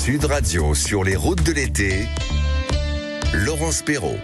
Sud Radio sur les routes de l'été, Laurence Perrault.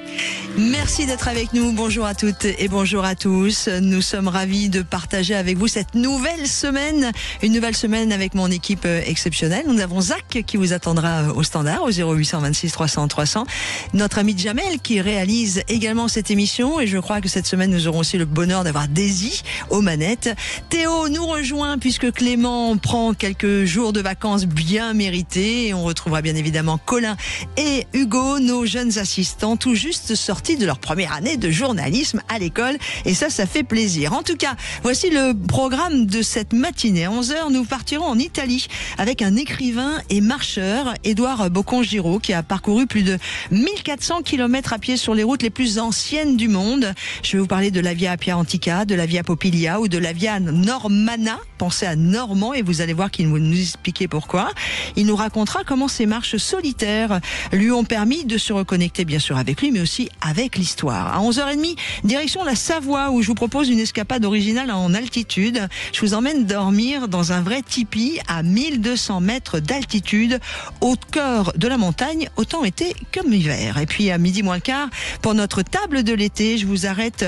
Merci d'être avec nous. Bonjour à toutes et bonjour à tous. Nous sommes ravis de partager avec vous cette nouvelle semaine. Une nouvelle semaine avec mon équipe exceptionnelle. Nous avons Zach qui vous attendra au standard au 0826 300 300. Notre ami Jamel qui réalise également cette émission. Et je crois que cette semaine, nous aurons aussi le bonheur d'avoir Daisy aux manettes. Théo nous rejoint puisque Clément prend quelques jours de vacances bien méritées. Et on retrouvera bien évidemment Colin et Hugo, nos jeunes assistants, tout juste sortis de leur première année de journalisme à l'école, et ça fait plaisir. En tout cas, voici le programme de cette matinée. À 11h, nous partirons en Italie avec un écrivain et marcheur, Édouard Boccon-Giraud, qui a parcouru plus de 1400 km à pied sur les routes les plus anciennes du monde. Je vais vous parler de la Via Appia Antica, de la Via Popilia ou de la Via Normanna. Pensez à Normand et vous allez voir qu'il va nous expliquer pourquoi. Il nous racontera comment ces marches solitaires lui ont permis de se reconnecter bien sûr avec lui, mais aussi avec l'histoire. À 11h30, direction la Savoie, où je vous propose une escapade originale en altitude. Je vous emmène dormir dans un vrai tipi à 1200 mètres d'altitude, au cœur de la montagne, autant été comme hiver. Et puis à midi moins le quart, pour notre table de l'été, je vous arrête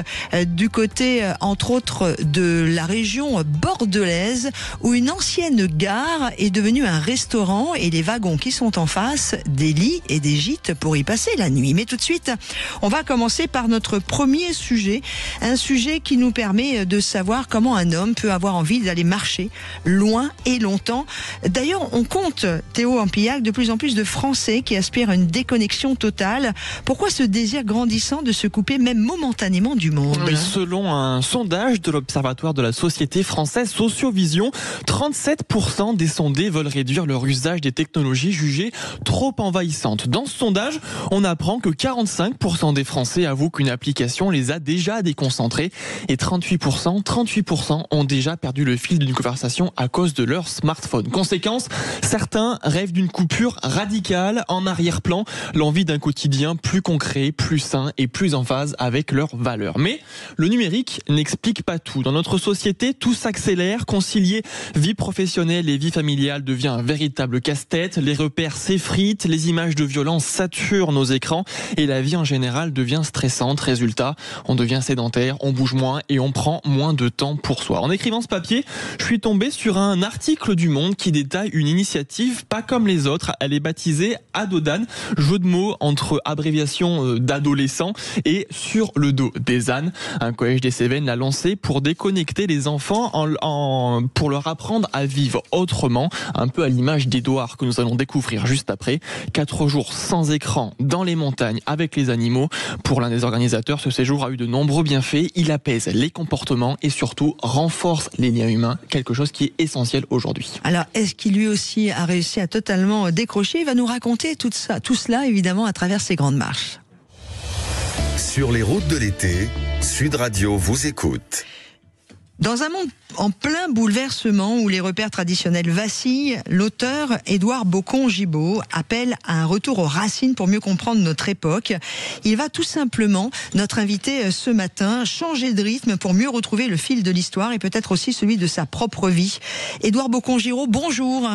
du côté, entre autres, de la région bordelaise, où une ancienne gare est devenue un restaurant et les wagons qui sont en face, des lits et des gîtes pour y passer la nuit. Mais tout de suite, on va commencer par notre premier sujet, un sujet qui nous permet de savoir comment un homme peut avoir envie d'aller marcher loin et longtemps. D'ailleurs, on compte, Théo Ampillac, de plus en plus de Français qui aspirent à une déconnexion totale. Pourquoi ce désir grandissant de se couper même momentanément du monde ? Oui, selon un sondage de l'Observatoire de la Société française Sociovision, 37% des sondés veulent réduire leur usage des technologies jugées trop envahissantes. Dans ce sondage, on apprend que 45% des Français avouent qu'une application les a déjà déconcentrés et 38% ont déjà perdu le fil d'une conversation à cause de leur smartphone. Conséquence, certains rêvent d'une coupure radicale en arrière-plan, l'envie d'un quotidien plus concret, plus sain et plus en phase avec leurs valeurs. Mais le numérique n'explique pas tout. Dans notre société, tout s'accélère. Concilier vie professionnelle et vie familiale devient un véritable casse-tête. Les repères s'effritent, les images de violence saturent nos écrans et la vie en général devient stressante. Résultat, on devient sédentaire, on bouge moins et on prend moins de temps pour soi. En écrivant ce papier, je suis tombé sur un article du Monde qui détaille une initiative pas comme les autres. Elle est baptisée Adodan, jeu de mots entre abréviation d'adolescent et sur le dos des ânes. Un collège des Cévennes l'a lancé pour déconnecter les enfants pour leur apprendre à vivre autrement, un peu à l'image d'Édouard que nous allons découvrir juste après. 4 jours sans écran dans les montagnes avec les animaux. Pour l'un des organisateurs, ce séjour a eu de nombreux bienfaits. Il apaise les comportements et surtout renforce les liens humains, quelque chose qui est essentiel aujourd'hui. Alors, est-ce qu'il lui aussi a réussi à totalement décrocher ? Il va nous raconter tout cela évidemment à travers ses grandes marches. Sur les routes de l'été, Sud Radio vous écoute. Dans un monde en plein bouleversement où les repères traditionnels vacillent, l'auteur Édouard Boccon-Giraud appelle à un retour aux racines pour mieux comprendre notre époque. Il va tout simplement, notre invité ce matin, changer de rythme pour mieux retrouver le fil de l'histoire et peut-être aussi celui de sa propre vie. Édouard Boccon-Giraud, bonjour.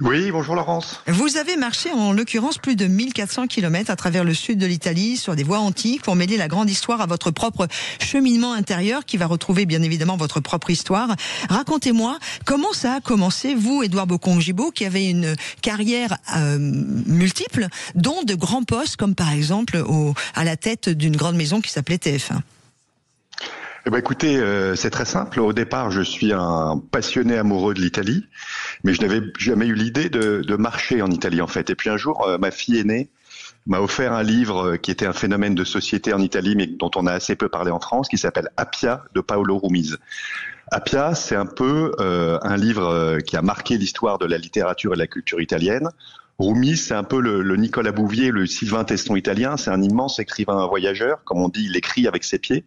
Oui, bonjour Laurence. Vous avez marché en l'occurrence plus de 1400 km à travers le sud de l'Italie sur des voies antiques pour mêler la grande histoire à votre propre cheminement intérieur qui va retrouver bien évidemment votre propre histoire. Racontez-moi comment ça a commencé, vous Édouard Boccon-Giraud, qui avez une carrière multiple, dont de grands postes comme par exemple à la tête d'une grande maison qui s'appelait TF1. Eh ben écoutez, c'est très simple. Au départ, je suis un passionné amoureux de l'Italie, mais je n'avais jamais eu l'idée de marcher en Italie en fait. Et puis un jour, ma fille aînée m'a offert un livre qui était un phénomène de société en Italie, mais dont on a assez peu parlé en France, qui s'appelle Appia de Paolo Rumise. Appia, c'est un peu un livre qui a marqué l'histoire de la littérature et de la culture italienne. Rumi, c'est un peu le Nicolas Bouvier, le Sylvain Teston italien. C'est un immense écrivain voyageur, comme on dit, il écrit avec ses pieds.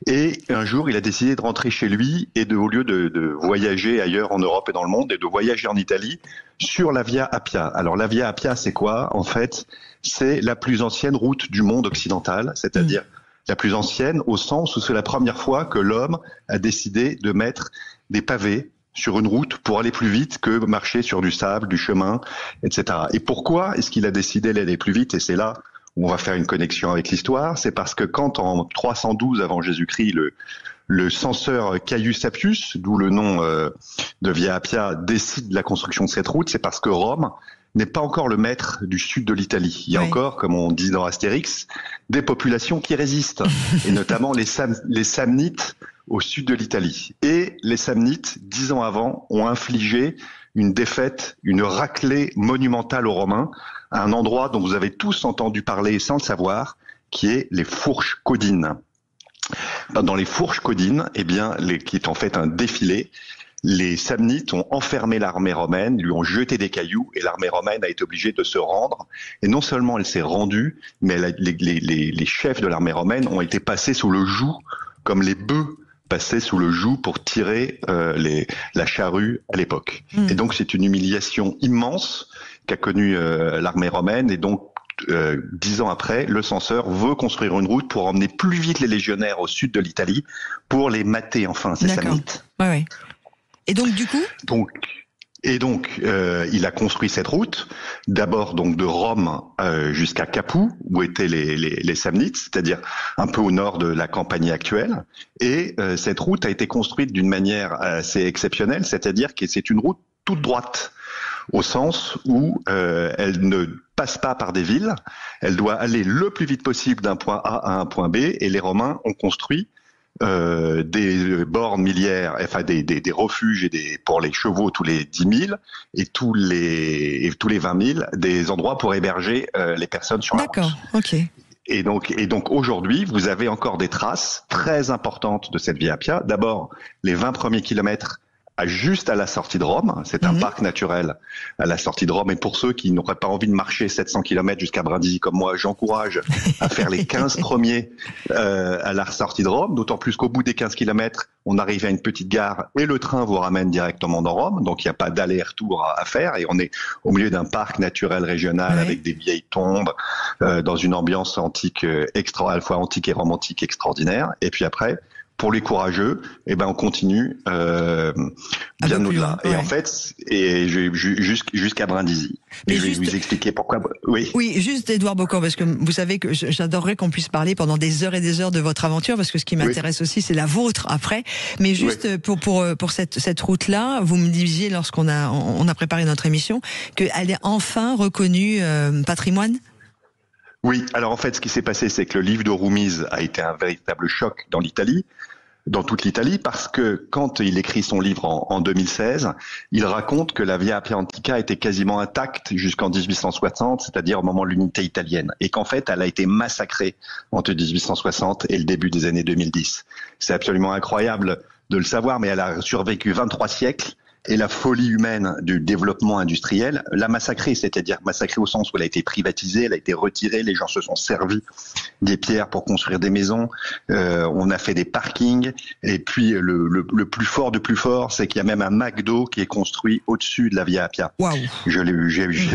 Et un jour, il a décidé de rentrer chez lui et au lieu de voyager ailleurs en Europe et dans le monde, et de voyager en Italie sur la Via Appia. Alors la Via Appia, c'est quoi ? En fait, c'est la plus ancienne route du monde occidental, c'est-à-dire la plus ancienne au sens où c'est la première fois que l'homme a décidé de mettre des pavés sur une route pour aller plus vite que marcher sur du sable, du chemin, etc. Et pourquoi est-ce qu'il a décidé d'aller plus vite? Et c'est là où on va faire une connexion avec l'histoire. C'est parce que quand en 312 avant Jésus-Christ, le censeur Caius Appius, d'où le nom de Via Appia, décide la construction de cette route, c'est parce que Rome n'est pas encore le maître du sud de l'Italie. Il y a encore, comme on dit dans Astérix, des populations qui résistent, et notamment les Samnites au sud de l'Italie. Et les Samnites, 10 ans avant, ont infligé une défaite, une raclée monumentale aux Romains, à un endroit dont vous avez tous entendu parler sans le savoir, qui est les Fourches Caudines. Dans les Fourches Caudines, qui est en fait un défilé, les Samnites ont enfermé l'armée romaine, lui ont jeté des cailloux et l'armée romaine a été obligée de se rendre. Et non seulement elle s'est rendue, mais les chefs de l'armée romaine ont été passés sous le joug, comme les bœufs passaient sous le joug pour tirer la charrue à l'époque. Et donc c'est une humiliation immense qu'a connue l'armée romaine. Et donc 10 ans après, le censeur veut construire une route pour emmener plus vite les légionnaires au sud de l'Italie pour les mater enfin, ces Samnites. Ouais. Et donc du coup il a construit cette route, d'abord donc de Rome jusqu'à Capoue, où étaient les Samnites, c'est-à-dire un peu au nord de la Campanie actuelle. Et cette route a été construite d'une manière assez exceptionnelle, c'est-à-dire que c'est une route toute droite, au sens où elle ne passe pas par des villes, elle doit aller le plus vite possible d'un point A à un point B, et les Romains ont construit des bornes milliaires, enfin des refuges pour les chevaux tous les 10 000 et tous les 20 000 des endroits pour héberger les personnes sur la route. D'accord, ok. Et donc aujourd'hui, vous avez encore des traces très importantes de cette Via Appia. D'abord, les 20 premiers kilomètres juste à la sortie de Rome. C'est un parc naturel à la sortie de Rome. Et pour ceux qui n'auraient pas envie de marcher 700 km jusqu'à Brindisi comme moi, j'encourage à faire les 15 premiers à la sortie de Rome. D'autant plus qu'au bout des 15 km, on arrive à une petite gare et le train vous ramène directement dans Rome. Donc il n'y a pas d'aller-retour à faire. Et on est au milieu d'un parc naturel régional avec des vieilles tombes, dans une ambiance antique à la fois antique et romantique extraordinaire. Et puis après, pour les courageux, on continue bien au-delà. Et en fait, jusqu'à Brindisi. Et je vais vous expliquer pourquoi. Oui, juste Édouard Bocquan, parce que vous savez que j'adorerais qu'on puisse parler pendant des heures et des heures de votre aventure, parce que ce qui m'intéresse aussi, c'est la vôtre après. Mais juste pour cette route-là, vous me disiez lorsqu'on a préparé notre émission qu'elle est enfin reconnue patrimoine. Oui, alors en fait, ce qui s'est passé, c'est que le livre de Rumiz a été un véritable choc dans toute l'Italie, parce que quand il écrit son livre en 2016, il raconte que la Via Appia Antica était quasiment intacte jusqu'en 1860, c'est-à-dire au moment de l'unité italienne, et qu'en fait, elle a été massacrée entre 1860 et le début des années 2010. C'est absolument incroyable de le savoir, mais elle a survécu 23 siècles. Et la folie humaine du développement industriel l'a massacrée, c'est-à-dire massacrée au sens où elle a été privatisée, elle a été retirée, les gens se sont servis des pierres pour construire des maisons, on a fait des parkings, et puis le plus fort de plus fort, c'est qu'il y a même un McDo qui est construit au-dessus de la Via Appia. Wow. J'ai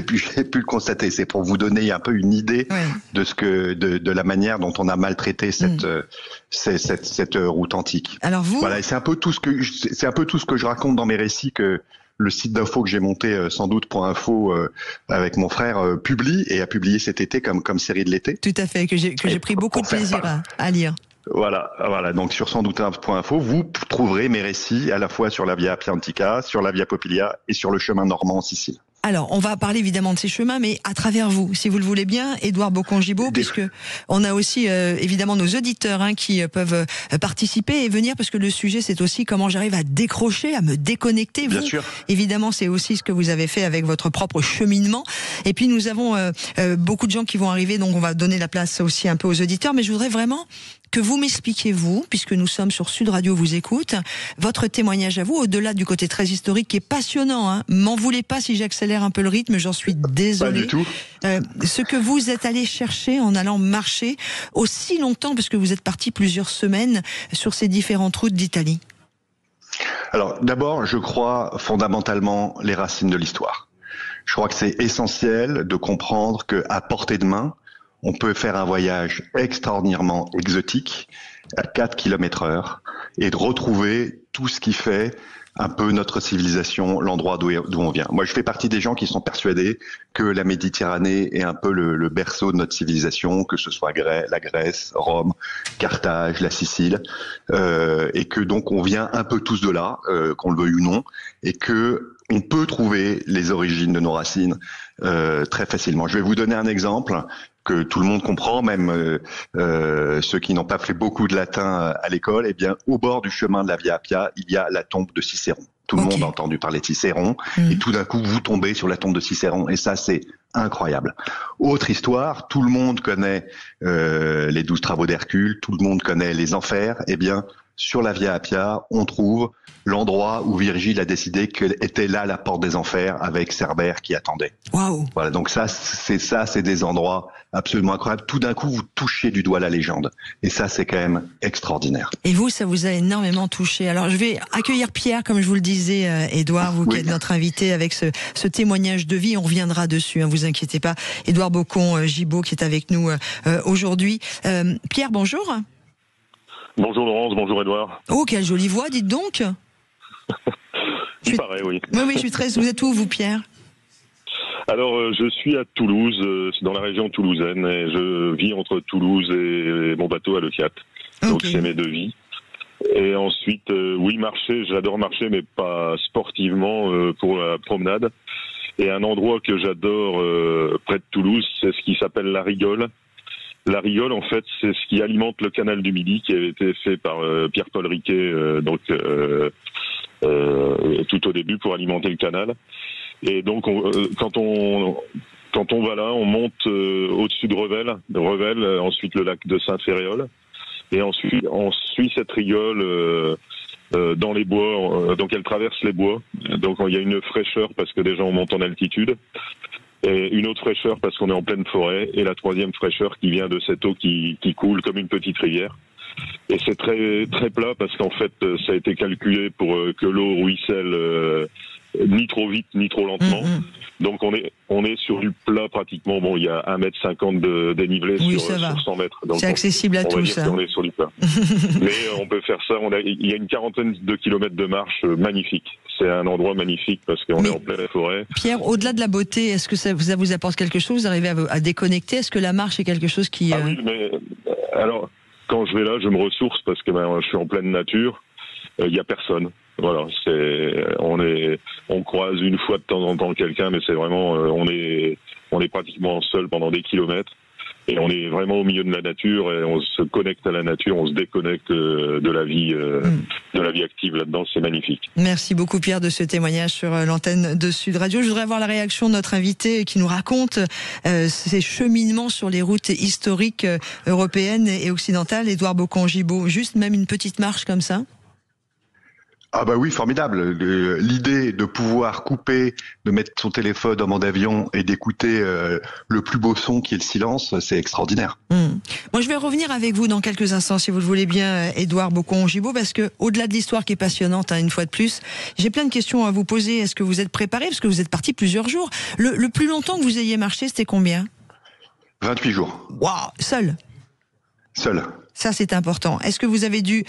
pu le constater, c'est pour vous donner un peu une idée de la manière dont on a maltraité cette route antique. Alors voilà, c'est un peu tout ce que je raconte dans mes récits, que le site d'info que j'ai monté, sans doute .info, avec mon frère, publie et a publié cet été comme série de l'été. Tout à fait, que j'ai pris beaucoup de plaisir à lire. Voilà. Donc sur sansdoute.info, vous trouverez mes récits à la fois sur la Via Appia Antica, sur la Via Popilia et sur le chemin normand en Sicile. Alors, on va parler évidemment de ces chemins, mais à travers vous, si vous le voulez bien, Édouard Bocquan-Gibaud, puisque on a aussi évidemment nos auditeurs qui peuvent participer et venir, parce que le sujet, c'est aussi comment j'arrive à décrocher, à me déconnecter. Bien vous, sûr. Évidemment, c'est aussi ce que vous avez fait avec votre propre cheminement. Et puis, nous avons beaucoup de gens qui vont arriver, donc on va donner la place aussi un peu aux auditeurs, mais je voudrais vraiment que vous m'expliquiez, vous, puisque nous sommes sur Sud Radio vous écoute, votre témoignage à vous, au-delà du côté très historique qui est passionnant. M'en voulez pas si j'accélère un peu le rythme, j'en suis désolée. Pas du tout. Ce que vous êtes allé chercher en allant marcher aussi longtemps, parce que vous êtes parti plusieurs semaines sur ces différentes routes d'Italie. Alors, d'abord, je crois fondamentalement les racines de l'histoire. Je crois que c'est essentiel de comprendre qu'à portée de main, on peut faire un voyage extraordinairement exotique à 4 km/h et de retrouver tout ce qui fait un peu notre civilisation, l'endroit d'où on vient. Moi, je fais partie des gens qui sont persuadés que la Méditerranée est un peu le berceau de notre civilisation, que ce soit la Grèce, Rome, Carthage, la Sicile, et que donc on vient un peu tous de là, qu'on le veuille ou non, et que on peut trouver les origines de nos racines très facilement. Je vais vous donner un exemple que tout le monde comprend, même ceux qui n'ont pas fait beaucoup de latin à l'école. Eh bien, au bord du chemin de la Via Appia, il y a la tombe de Cicéron. Tout le monde a entendu parler de Cicéron, et tout d'un coup, vous tombez sur la tombe de Cicéron, et ça, c'est incroyable. Autre histoire, tout le monde connaît les 12 travaux d'Hercule, tout le monde connaît les enfers. Eh bien, sur la Via Appia, on trouve l'endroit où Virgile a décidé qu'elle était là la porte des enfers avec Cerbère qui attendait. Waouh. Voilà, donc c'est des endroits absolument incroyables. Tout d'un coup, vous touchez du doigt la légende. Et ça, c'est quand même extraordinaire. Et vous, ça vous a énormément touché. Alors, je vais accueillir Pierre, comme je vous le disais, Édouard, vous qui êtes notre invité avec ce témoignage de vie. On reviendra dessus, hein, vous inquiétez pas. Édouard Bocon-Gibaud qui est avec nous aujourd'hui. Pierre, bonjour. Bonjour Laurence, bonjour Édouard. Oh, quelle jolie voix, dites donc. Il paraît, oui. Oui, je suis très... Vous êtes où, vous, Pierre? Alors, je suis à Toulouse, dans la région toulousaine, et je vis entre Toulouse et mon bateau à Leucate. Okay. Donc, c'est mes deux vies. Et ensuite, oui, marcher, j'adore marcher, mais pas sportivement, pour la promenade. Et un endroit que j'adore près de Toulouse, c'est ce qui s'appelle la Rigole. La Rigole, en fait, c'est ce qui alimente le canal du Midi, qui avait été fait par Pierre-Paul Riquet, tout au début pour alimenter le canal. Et donc, quand on va là, on monte au-dessus de Revel, ensuite le lac de Sainte-Féréole, et ensuite on suit cette rigole dans les bois. Donc, elle traverse les bois. Donc, il y a une fraîcheur parce que déjà on monte en altitude. Et une autre fraîcheur parce qu'on est en pleine forêt, et la troisième fraîcheur qui vient de cette eau qui coule comme une petite rivière. Et c'est très très plat parce qu'en fait ça a été calculé pour que l'eau ruisselle ni trop vite ni trop lentement. Donc on est sur du plat pratiquement. Bon, il y a 1,50 m de dénivelé sur 100 mètres. Donc c'est accessible à tous. On est sur du plat. Mais on peut faire ça. Il y a une quarantaine de kilomètres de marche magnifique. C'est un endroit magnifique parce qu'on est en pleine forêt. Pierre, au-delà de la beauté, est-ce que ça vous apporte quelque chose? Vous arrivez à déconnecter? Est-ce que la marche est quelque chose qui... Ah oui, mais alors quand je vais là, je me ressource parce que je suis en pleine nature. Il y a personne. Voilà, on croise une fois de temps en temps quelqu'un, mais c'est vraiment, on est pratiquement seul pendant des kilomètres, et on est vraiment au milieu de la nature, et on se connecte à la nature, on se déconnecte de la vie active là-dedans. C'est magnifique. Merci beaucoup Pierre de ce témoignage sur l'antenne de Sud Radio. Je voudrais avoir la réaction de notre invité qui nous raconte ses cheminements sur les routes historiques européennes et occidentales. Édouard Bocon-Gibaud, juste même une petite marche comme ça? Ah bah oui, formidable. L'idée de pouvoir couper, de mettre son téléphone en mode avion et d'écouter le plus beau son qui est le silence, c'est extraordinaire. Moi, je vais revenir avec vous dans quelques instants, si vous le voulez bien, Édouard Bocon-Gibaud, parce que au-delà de l'histoire qui est passionnante, une fois de plus, j'ai plein de questions à vous poser. Est-ce que vous êtes préparé? Parce que vous êtes parti plusieurs jours. Le plus longtemps que vous ayez marché, c'était combien? 28 jours. Waouh, seul? Seul. Ça, c'est important. Est-ce que vous avez dû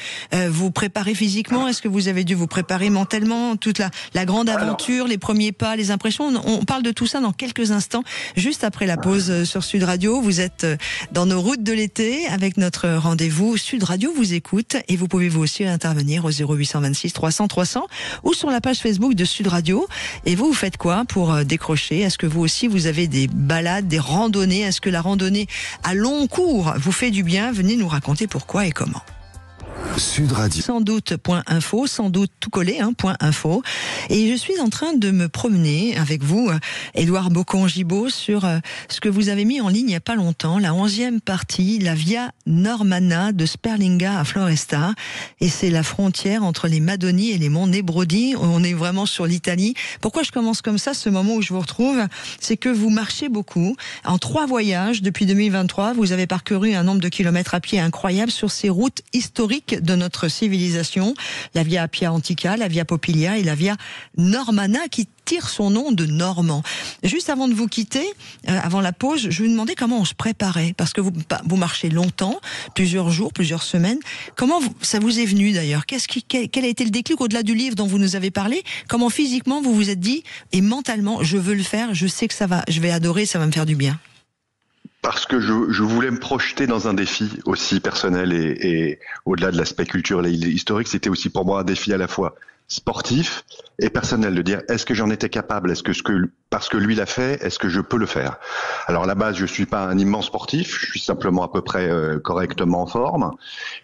vous préparer physiquement? Est-ce que vous avez dû vous préparer mentalement? Toute la grande aventure, les premiers pas, les impressions. On parle de tout ça dans quelques instants, juste après la pause sur Sud Radio. Vous êtes dans nos routes de l'été avec notre rendez-vous. Sud Radio vous écoute, et vous pouvez vous aussi intervenir au 0826 300 300 ou sur la page Facebook de Sud Radio. Et vous faites quoi pour décrocher? Est-ce que vous aussi, vous avez des balades, des randonnées? Est-ce que la randonnée à long cours vous fait du bien? Venez nous raconter pourquoi et comment. Sud Radio. Sans doute.info, sans doute tout collé, .info. Et je suis en train de me promener avec vous, Édouard Bocon-Gibaud, sur ce que vous avez mis en ligne il n'y a pas longtemps, la 11e partie, la Via Normanna de Sperlinga à Floresta. Et c'est la frontière entre les Madonie et les monts Nebrodi. On est vraiment sur l'Italie. Pourquoi je commence comme ça, ce moment où je vous retrouve? C'est que vous marchez beaucoup. En 3 voyages depuis 2023, vous avez parcouru un nombre de kilomètres à pied incroyable sur ces routes historiques de notre civilisation, la Via Appia Antica, la Via Popilia et la Via Normanna, qui tire son nom de Normand. Juste avant de vous quitter, avant la pause, je vous demandais comment on se préparait, parce que vous marchez longtemps, plusieurs jours, plusieurs semaines. Comment ça vous est venu d'ailleurs? Quel a été le déclic au-delà du livre dont vous nous avez parlé? Comment physiquement vous vous êtes dit, et mentalement, je veux le faire, je sais que je vais adorer, ça va me faire du bien? Parce que je voulais me projeter dans un défi aussi personnel et au-delà de l'aspect culturel et historique, c'était aussi pour moi un défi à la fois sportif et personnel, de dire est-ce que j'en étais capable, parce que lui l'a fait, est-ce que je peux le faire? Alors à la base, je suis pas un immense sportif, je suis simplement à peu près correctement en forme,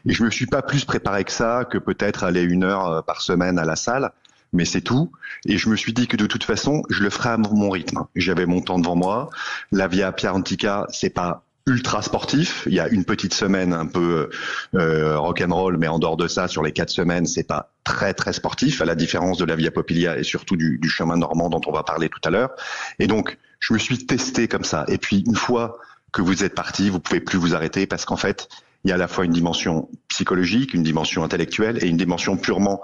et je me suis pas plus préparé que ça, que peut-être aller 1 heure par semaine à la salle, mais c'est tout. Et je me suis dit que de toute façon, je le ferai à mon rythme. J'avais mon temps devant moi. La Via Appia Antica, c'est pas ultra sportif. Il y a une petite semaine un peu rock'n'roll, mais en dehors de ça, sur les 4 semaines, c'est pas très très sportif, à la différence de la Via Popilia et surtout du chemin normand dont on va parler tout à l'heure. Et donc, je me suis testé comme ça. Et puis, une fois que vous êtes parti, vous pouvez plus vous arrêter, parce qu'en fait, il y a à la fois une dimension psychologique, une dimension intellectuelle et une dimension purement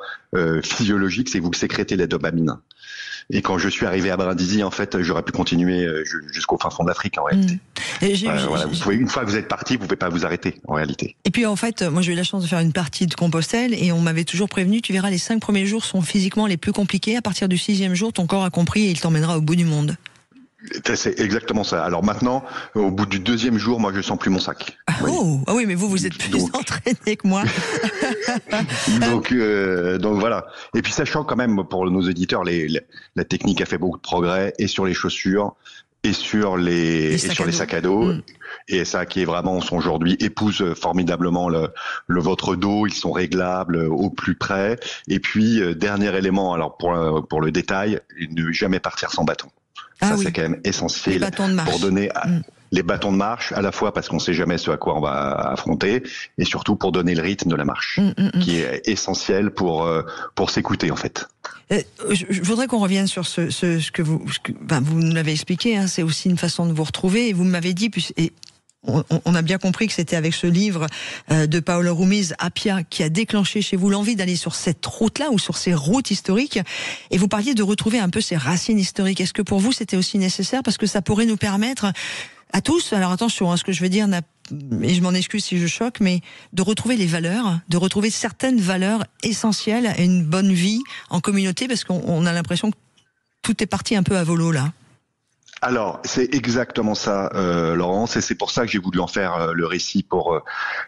physiologique, c'est que vous sécrétez la dopamine. Et quand je suis arrivé à Brindisi, en fait, j'aurais pu continuer jusqu'au fin fond de l'Afrique, en réalité. Voilà, une fois que vous êtes parti, vous ne pouvez pas vous arrêter, en réalité. Et puis, en fait, moi, j'ai eu la chance de faire une partie de Compostelle et on m'avait toujours prévenu, tu verras, les 5 premiers jours sont physiquement les plus compliqués. À partir du 6e jour, ton corps a compris et il t'emmènera au bout du monde. C'est exactement ça. Alors maintenant, au bout du 2e jour, moi, je sens plus mon sac. Ah oui, mais vous êtes plus entraîné que moi. donc voilà. Et puis sachant quand même, pour nos éditeurs, la technique a fait beaucoup de progrès, et sur les chaussures, et sur les sacs à dos. Et ça qui est vraiment, aujourd'hui, épouse formidablement votre dos. Ils sont réglables au plus près. Et puis, dernier élément, alors pour le détail, ne jamais partir sans bâton. C'est quand même essentiel pour donner les bâtons de marche, à la fois parce qu'on ne sait jamais ce à quoi on va affronter, et surtout pour donner le rythme de la marche, qui est essentiel pour s'écouter, en fait. Je voudrais qu'on revienne sur ce que vous nous l'avez expliqué, hein, c'est aussi une façon de vous retrouver, et vous m'avez dit, on a bien compris que c'était avec ce livre de Paolo Rumiz, Appia, qui a déclenché chez vous l'envie d'aller sur cette route-là ou sur ces routes historiques. Et vous parliez de retrouver un peu ces racines historiques. Est-ce que pour vous c'était aussi nécessaire, parce que ça pourrait nous permettre à tous, alors attention, ce que je veux dire, et je m'en excuse si je choque, mais de retrouver les valeurs, de retrouver certaines valeurs essentielles à une bonne vie en communauté, parce qu'on a l'impression que tout est parti un peu à volo là. Alors, c'est exactement ça, Laurence, et c'est pour ça que j'ai voulu en faire le récit pour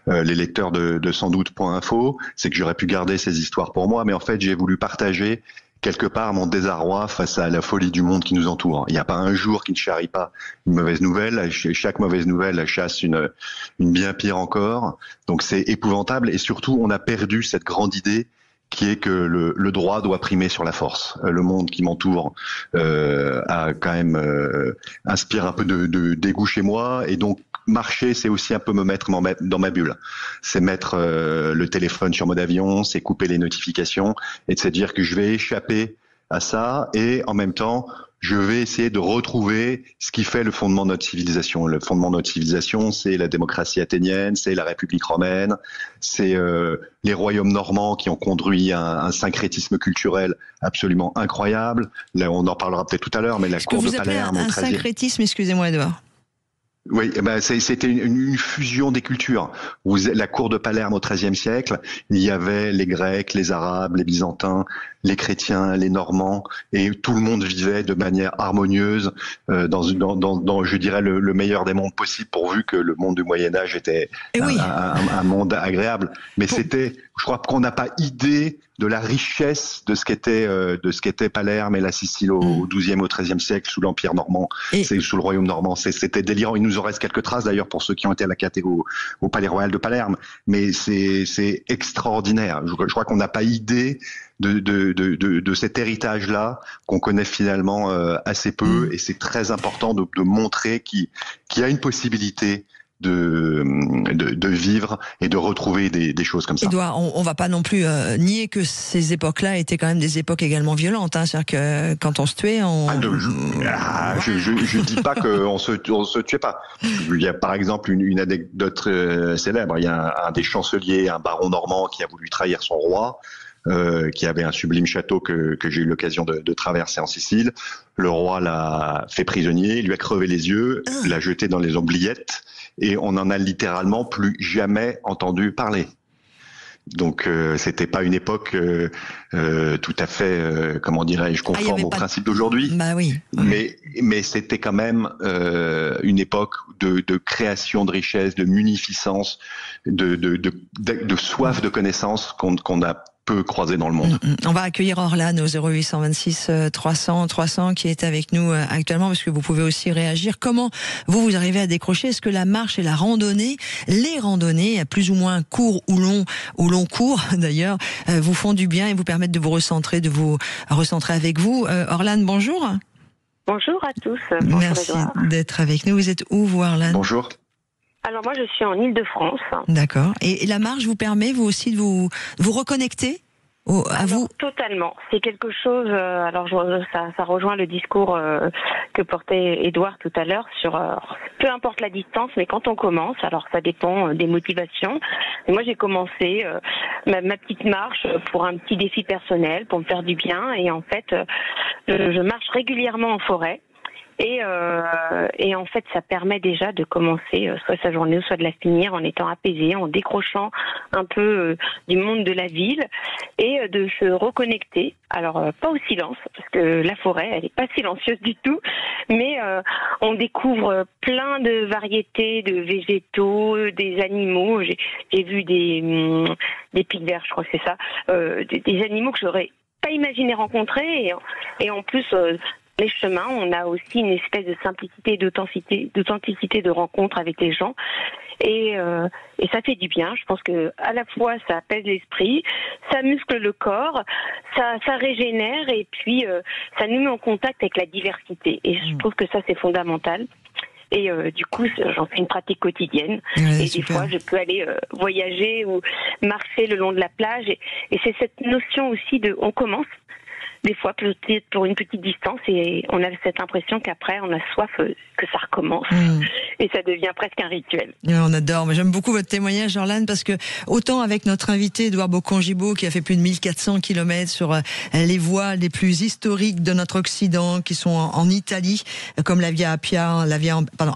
les lecteurs de Sans-Doute.info. C'est que j'aurais pu garder ces histoires pour moi, mais en fait, j'ai voulu partager quelque part mon désarroi face à la folie du monde qui nous entoure. Il n'y a pas un jour qui ne charrie pas une mauvaise nouvelle. Chaque mauvaise nouvelle chasse une bien pire encore. Donc c'est épouvantable, et surtout, on a perdu cette grande idée qui est que le droit doit primer sur la force. Le monde qui m'entoure a quand même inspire un peu de dégoût chez moi, et donc marcher, c'est aussi un peu me mettre dans ma bulle. C'est mettre le téléphone sur mode avion, c'est couper les notifications, et de se dire que je vais échapper à ça, et en même temps, je vais essayer de retrouver ce qui fait le fondement de notre civilisation. Le fondement de notre civilisation, c'est la démocratie athénienne, c'est la République romaine, c'est les royaumes normands qui ont conduit un syncrétisme culturel absolument incroyable. Là, on en parlera peut-être tout à l'heure, mais la cour de Palerme... Un syncrétisme, excusez-moi Edouard. Oui, c'était une fusion des cultures. La cour de Palerme au XIIIe siècle, il y avait les Grecs, les Arabes, les Byzantins, les chrétiens, les Normands, et tout le monde vivait de manière harmonieuse dans je dirais, le meilleur des mondes possibles, pourvu que le monde du Moyen-Âge était un monde agréable. Mais je crois qu'on n'a pas idée de la richesse de ce qu'était Palerme et la Sicile au XIIe, au XIIIe siècle, sous l'Empire normand, sous le royaume normand. C'était délirant. Il nous en reste quelques traces, d'ailleurs, pour ceux qui ont été à la caté au Palais Royal de Palerme. Mais c'est extraordinaire. Je crois qu'on n'a pas idée de cet héritage-là, qu'on connaît finalement assez peu, et c'est très important de montrer qu'il y a une possibilité de vivre et de retrouver des choses comme ça. Édouard, on va pas non plus nier que ces époques-là étaient quand même des époques également violentes. Hein. C'est-à-dire que quand on se tuait, je dis pas qu'on se tuait pas. Il y a par exemple une anecdote célèbre. Il y a un des chanceliers, un baron normand, qui a voulu trahir son roi. Qui avait un sublime château que j'ai eu l'occasion de traverser en Sicile. Le roi l'a fait prisonnier, lui a crevé les yeux, l'a jeté dans les oubliettes, et on n'en a littéralement plus jamais entendu parler. Donc c'était pas une époque tout à fait, comment dirais-je, conforme aux principes d'aujourd'hui. Bah oui. Mais c'était quand même une époque de création de richesse, de munificence, de soif de connaissances qu'on a peu croisé dans le monde. On va accueillir Orlan au 0826 300 300 qui est avec nous actuellement, parce que vous pouvez aussi réagir. Comment vous arrivez à décrocher? Est-ce que la marche et la randonnée, les randonnées, à plus ou moins court ou long cours d'ailleurs, vous font du bien et vous permettent de vous recentrer avec vous? Orlan, bonjour. Bonjour à tous. Merci d'être avec nous. Vous êtes où, vous, Orlan? Bonjour. Alors moi, je suis en Île-de-France. D'accord. Et la marche vous permet, vous aussi, de vous reconnecter à vous? Totalement. C'est quelque chose. Alors ça rejoint le discours que portait Édouard tout à l'heure sur peu importe la distance, mais quand on commence, alors ça dépend des motivations. Et moi, j'ai commencé ma petite marche pour un petit défi personnel, pour me faire du bien. Et en fait, je marche régulièrement en forêt. Et en fait, ça permet déjà de commencer soit sa journée ou soit de la finir en étant apaisé, en décrochant un peu du monde de la ville et de se reconnecter. Alors, pas au silence, parce que la forêt, elle n'est pas silencieuse du tout, mais on découvre plein de variétés de végétaux, des animaux. J'ai vu des pics verts, je crois que c'est ça, des animaux que j'aurais pas imaginé rencontrer et en plus... les chemins, on a aussi une espèce de simplicité, d'authenticité de rencontre avec les gens, et ça fait du bien. Je pense que à la fois ça apaise l'esprit, ça muscle le corps, ça régénère, et puis ça nous met en contact avec la diversité. Et je trouve que ça c'est fondamental. Et du coup, j'en fais une pratique quotidienne. Ouais, et super. des fois, je peux aller voyager ou marcher le long de la plage. Et c'est cette notion aussi de on commence. Des fois, peut-être pour une petite distance, et on a cette impression qu'après, on a soif que ça recommence. Et ça devient presque un rituel. Ouais, on adore. Mais j'aime beaucoup votre témoignage, Orlan, parce que autant avec notre invité, Édouard Boccon-Gibaud, qui a fait plus de 1400 kilomètres sur les voies les plus historiques de notre Occident, qui sont en Italie, comme la Via Appia,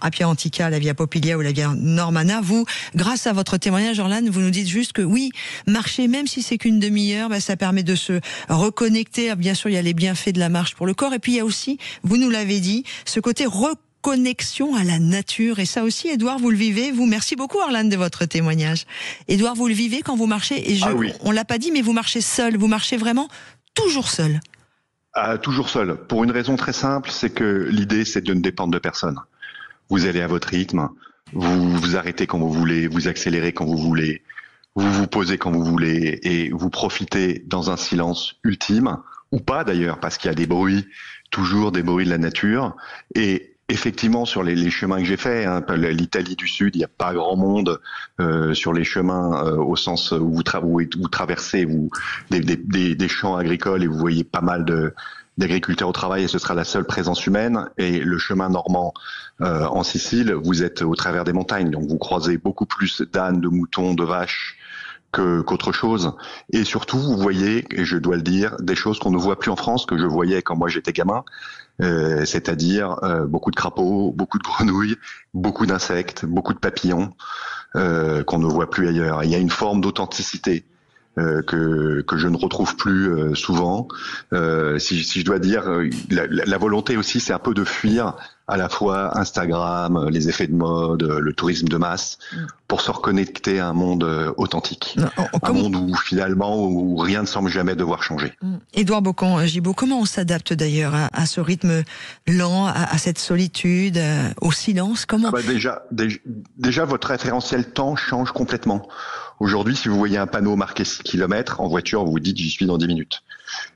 Appia Antica, la Via Popilia ou la Via Normanna. Vous, grâce à votre témoignage, Orlan, vous nous dites juste que oui, marcher, même si c'est qu'une demi-heure, ça permet de se reconnecter. Bien sûr, il y a les bienfaits de la marche pour le corps, et puis il y a aussi, vous nous l'avez dit, ce côté reconnexion à la nature. Et ça aussi, Édouard, vous le vivez. Vous, merci beaucoup, Orlan, de votre témoignage. Édouard, vous le vivez quand vous marchez, et oui. On l'a pas dit, mais vous marchez seul. Vous marchez vraiment toujours seul. Toujours seul. Pour une raison très simple, c'est que l'idée, c'est de ne dépendre de personne. Vous allez à votre rythme, vous vous arrêtez quand vous voulez, vous accélérez quand vous voulez, vous vous posez quand vous voulez, et vous profitez dans un silence ultime, ou pas d'ailleurs, parce qu'il y a des bruits, toujours des bruits de la nature. Et effectivement, sur les chemins que j'ai faits, l'Italie du Sud, il n'y a pas grand monde sur les chemins au sens où vous traversez des champs agricoles, et vous voyez pas mal d'agriculteurs au travail, et ce sera la seule présence humaine. Et le chemin normand en Sicile, vous êtes au travers des montagnes, donc vous croisez beaucoup plus d'ânes, de moutons, de vaches qu'autre chose. Et surtout, vous voyez, et je dois le dire, des choses qu'on ne voit plus en France, que je voyais quand moi j'étais gamin, c'est-à-dire beaucoup de crapauds, beaucoup de grenouilles, beaucoup d'insectes, beaucoup de papillons qu'on ne voit plus ailleurs. Et il y a une forme d'authenticité que je ne retrouve plus souvent. Si je dois dire, la volonté aussi, c'est un peu de fuir à la fois Instagram, les effets de mode, le tourisme de masse, pour se reconnecter à un monde authentique. Un monde où finalement, où rien ne semble jamais devoir changer. Édouard Boccon-Gibaud, comment on s'adapte d'ailleurs à ce rythme lent, à cette solitude, au silence? Comment déjà, votre référentiel temps change complètement. Aujourd'hui, si vous voyez un panneau marqué 6 km, en voiture, vous vous dites j'y suis dans 10 minutes.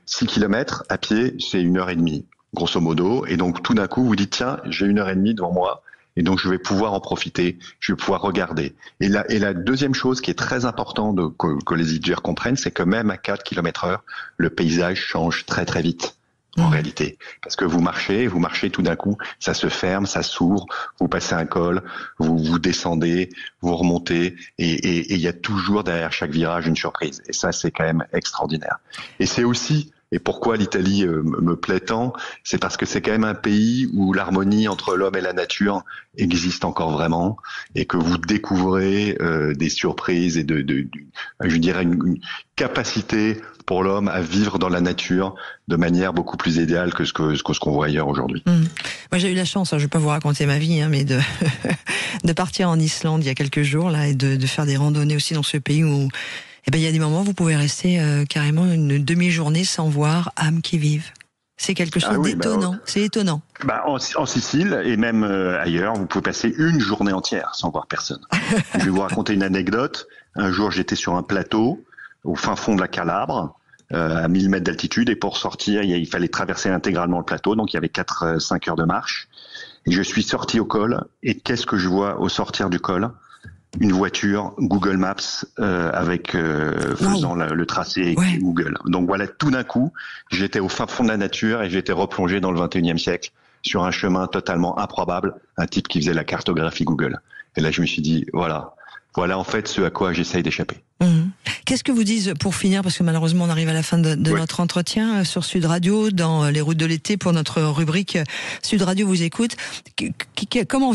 6 km, à pied, c'est 1h30, grosso modo. Et donc, tout d'un coup, vous dites tiens, j'ai 1h30 devant moi, et donc je vais pouvoir en profiter, je vais pouvoir regarder. Et la deuxième chose qui est très importante que les EasyJet comprennent, c'est que même à 4 km/h, le paysage change très très vite. En réalité, parce que vous marchez, tout d'un coup, ça se ferme, ça s'ouvre, vous passez un col, vous descendez, vous remontez, et il y a toujours derrière chaque virage une surprise. Et ça, c'est quand même extraordinaire. Et c'est aussi, et pourquoi l'Italie me plaît tant, c'est parce que c'est quand même un pays où l'harmonie entre l'homme et la nature existe encore vraiment, et que vous découvrez des surprises et je dirais une capacité pour l'homme à vivre dans la nature de manière beaucoup plus idéale que ce qu'on voit ailleurs aujourd'hui. Moi, j'ai eu la chance, je ne vais pas vous raconter ma vie, mais de partir en Islande il y a quelques jours là, et de faire des randonnées aussi dans ce pays où il y a des moments où vous pouvez rester carrément une demi-journée sans voir âme qui vive. C'est quelque chose d'étonnant. C'est étonnant. En Sicile et même ailleurs, vous pouvez passer une journée entière sans voir personne. Je vais vous raconter une anecdote. Un jour, j'étais sur un plateau au fin fond de la Calabre, à 1000 mètres d'altitude, et pour sortir, il fallait traverser intégralement le plateau, donc il y avait 4-5 heures de marche. Et je suis sorti au col, et qu'est-ce que je vois au sortir du col ? Une voiture Google Maps avec faisant le tracé Google. Donc voilà, tout d'un coup, j'étais au fin fond de la nature et j'étais replongé dans le 21e siècle sur un chemin totalement improbable, un type qui faisait la cartographie Google. Et là, je me suis dit, voilà en fait ce à quoi j'essaye d'échapper. Qu'est-ce que vous disent, pour finir, parce que malheureusement on arrive à la fin de notre entretien sur Sud Radio, dans les routes de l'été, pour notre rubrique Sud Radio vous écoute, comment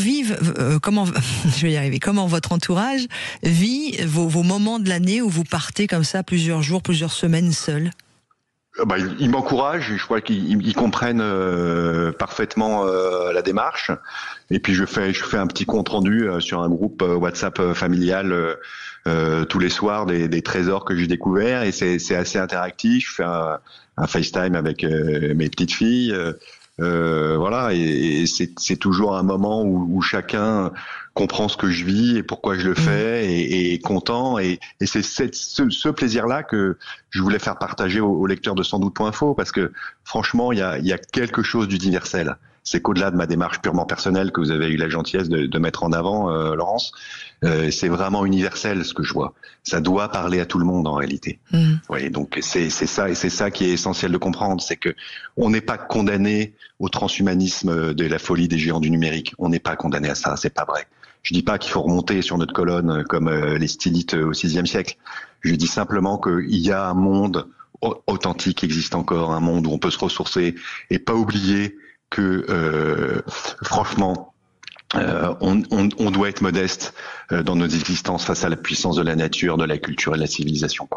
votre entourage vit vos moments de l'année où vous partez comme ça plusieurs jours, plusieurs semaines seuls? Ils m'encouragent, je crois qu'ils comprennent parfaitement la démarche. Et puis je fais un petit compte rendu sur un groupe WhatsApp familial tous les soirs des trésors que j'ai découverts, et c'est assez interactif. Je fais un FaceTime avec mes petites filles. Voilà, et c'est toujours un moment où chacun comprend ce que je vis et pourquoi je le fais, et est content, et c'est ce plaisir-là que je voulais faire partager aux lecteurs de Sandoute.info, parce que franchement, il y a quelque chose d'universel. C'est qu'au-delà de ma démarche purement personnelle que vous avez eu la gentillesse de mettre en avant, Laurence, c'est vraiment universel ce que je vois. Ça doit parler à tout le monde en réalité. Oui, donc c'est ça, et c'est ça qui est essentiel de comprendre, c'est que on n'est pas condamné au transhumanisme de la folie des géants du numérique. On n'est pas condamné à ça, c'est pas vrai. Je dis pas qu'il faut remonter sur notre colonne comme les stylites au VIe siècle. Je dis simplement qu'il y a un monde authentique qui existe encore, un monde où on peut se ressourcer, et pas oublier que franchement, on doit être modeste dans nos existences face à la puissance de la nature, de la culture et de la civilisation.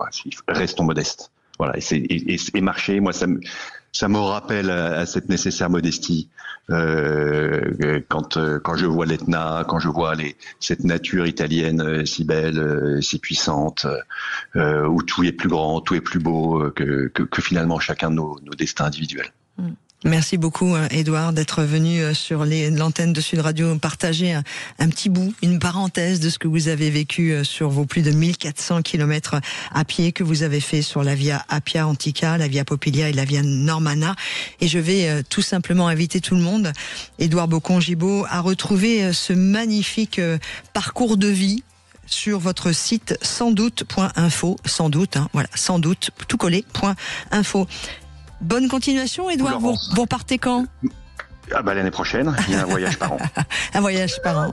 Restons modestes. Voilà, et marcher, moi, ça me rappelle à cette nécessaire modestie quand je vois l'Etna, quand je vois cette nature italienne si belle, si puissante, où tout est plus grand, tout est plus beau que finalement chacun de nos destins individuels. Merci beaucoup, Édouard, d'être venu sur l'antenne de Sud Radio partager un petit bout, une parenthèse de ce que vous avez vécu sur vos plus de 1400 kilomètres à pied que vous avez fait sur la Via Appia Antica, la Via Popilia et la Via Normanna. Et je vais tout simplement inviter tout le monde, Édouard Bocon-Gibaud, à retrouver ce magnifique parcours de vie sur votre site sandoute.info, sandoute, tout collé, .info. Bonne continuation, Édouard. Vous repartez quand ? L'année prochaine, il y a un voyage par an. Un voyage par an.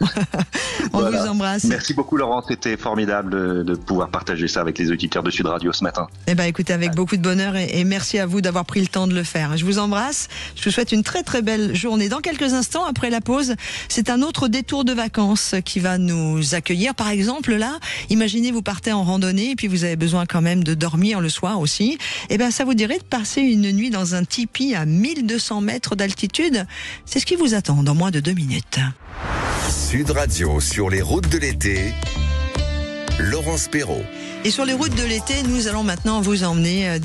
On vous embrasse. Merci beaucoup, Laurent. C'était formidable de pouvoir partager ça avec les auditeurs de Sud Radio ce matin. Écoutez, avec beaucoup de bonheur, et merci à vous d'avoir pris le temps de le faire. Je vous embrasse. Je vous souhaite une très très belle journée. Dans quelques instants, après la pause, c'est un autre détour de vacances qui va nous accueillir. Par exemple, là, imaginez, vous partez en randonnée et puis vous avez besoin quand même de dormir le soir aussi. Ça vous dirait de passer une nuit dans un tipi à 1200 mètres d'altitude? C'est ce qui vous attend dans moins de 2 minutes. Sud Radio sur les routes de l'été. Laurence Perrault. Et sur les routes de l'été, nous allons maintenant vous emmener,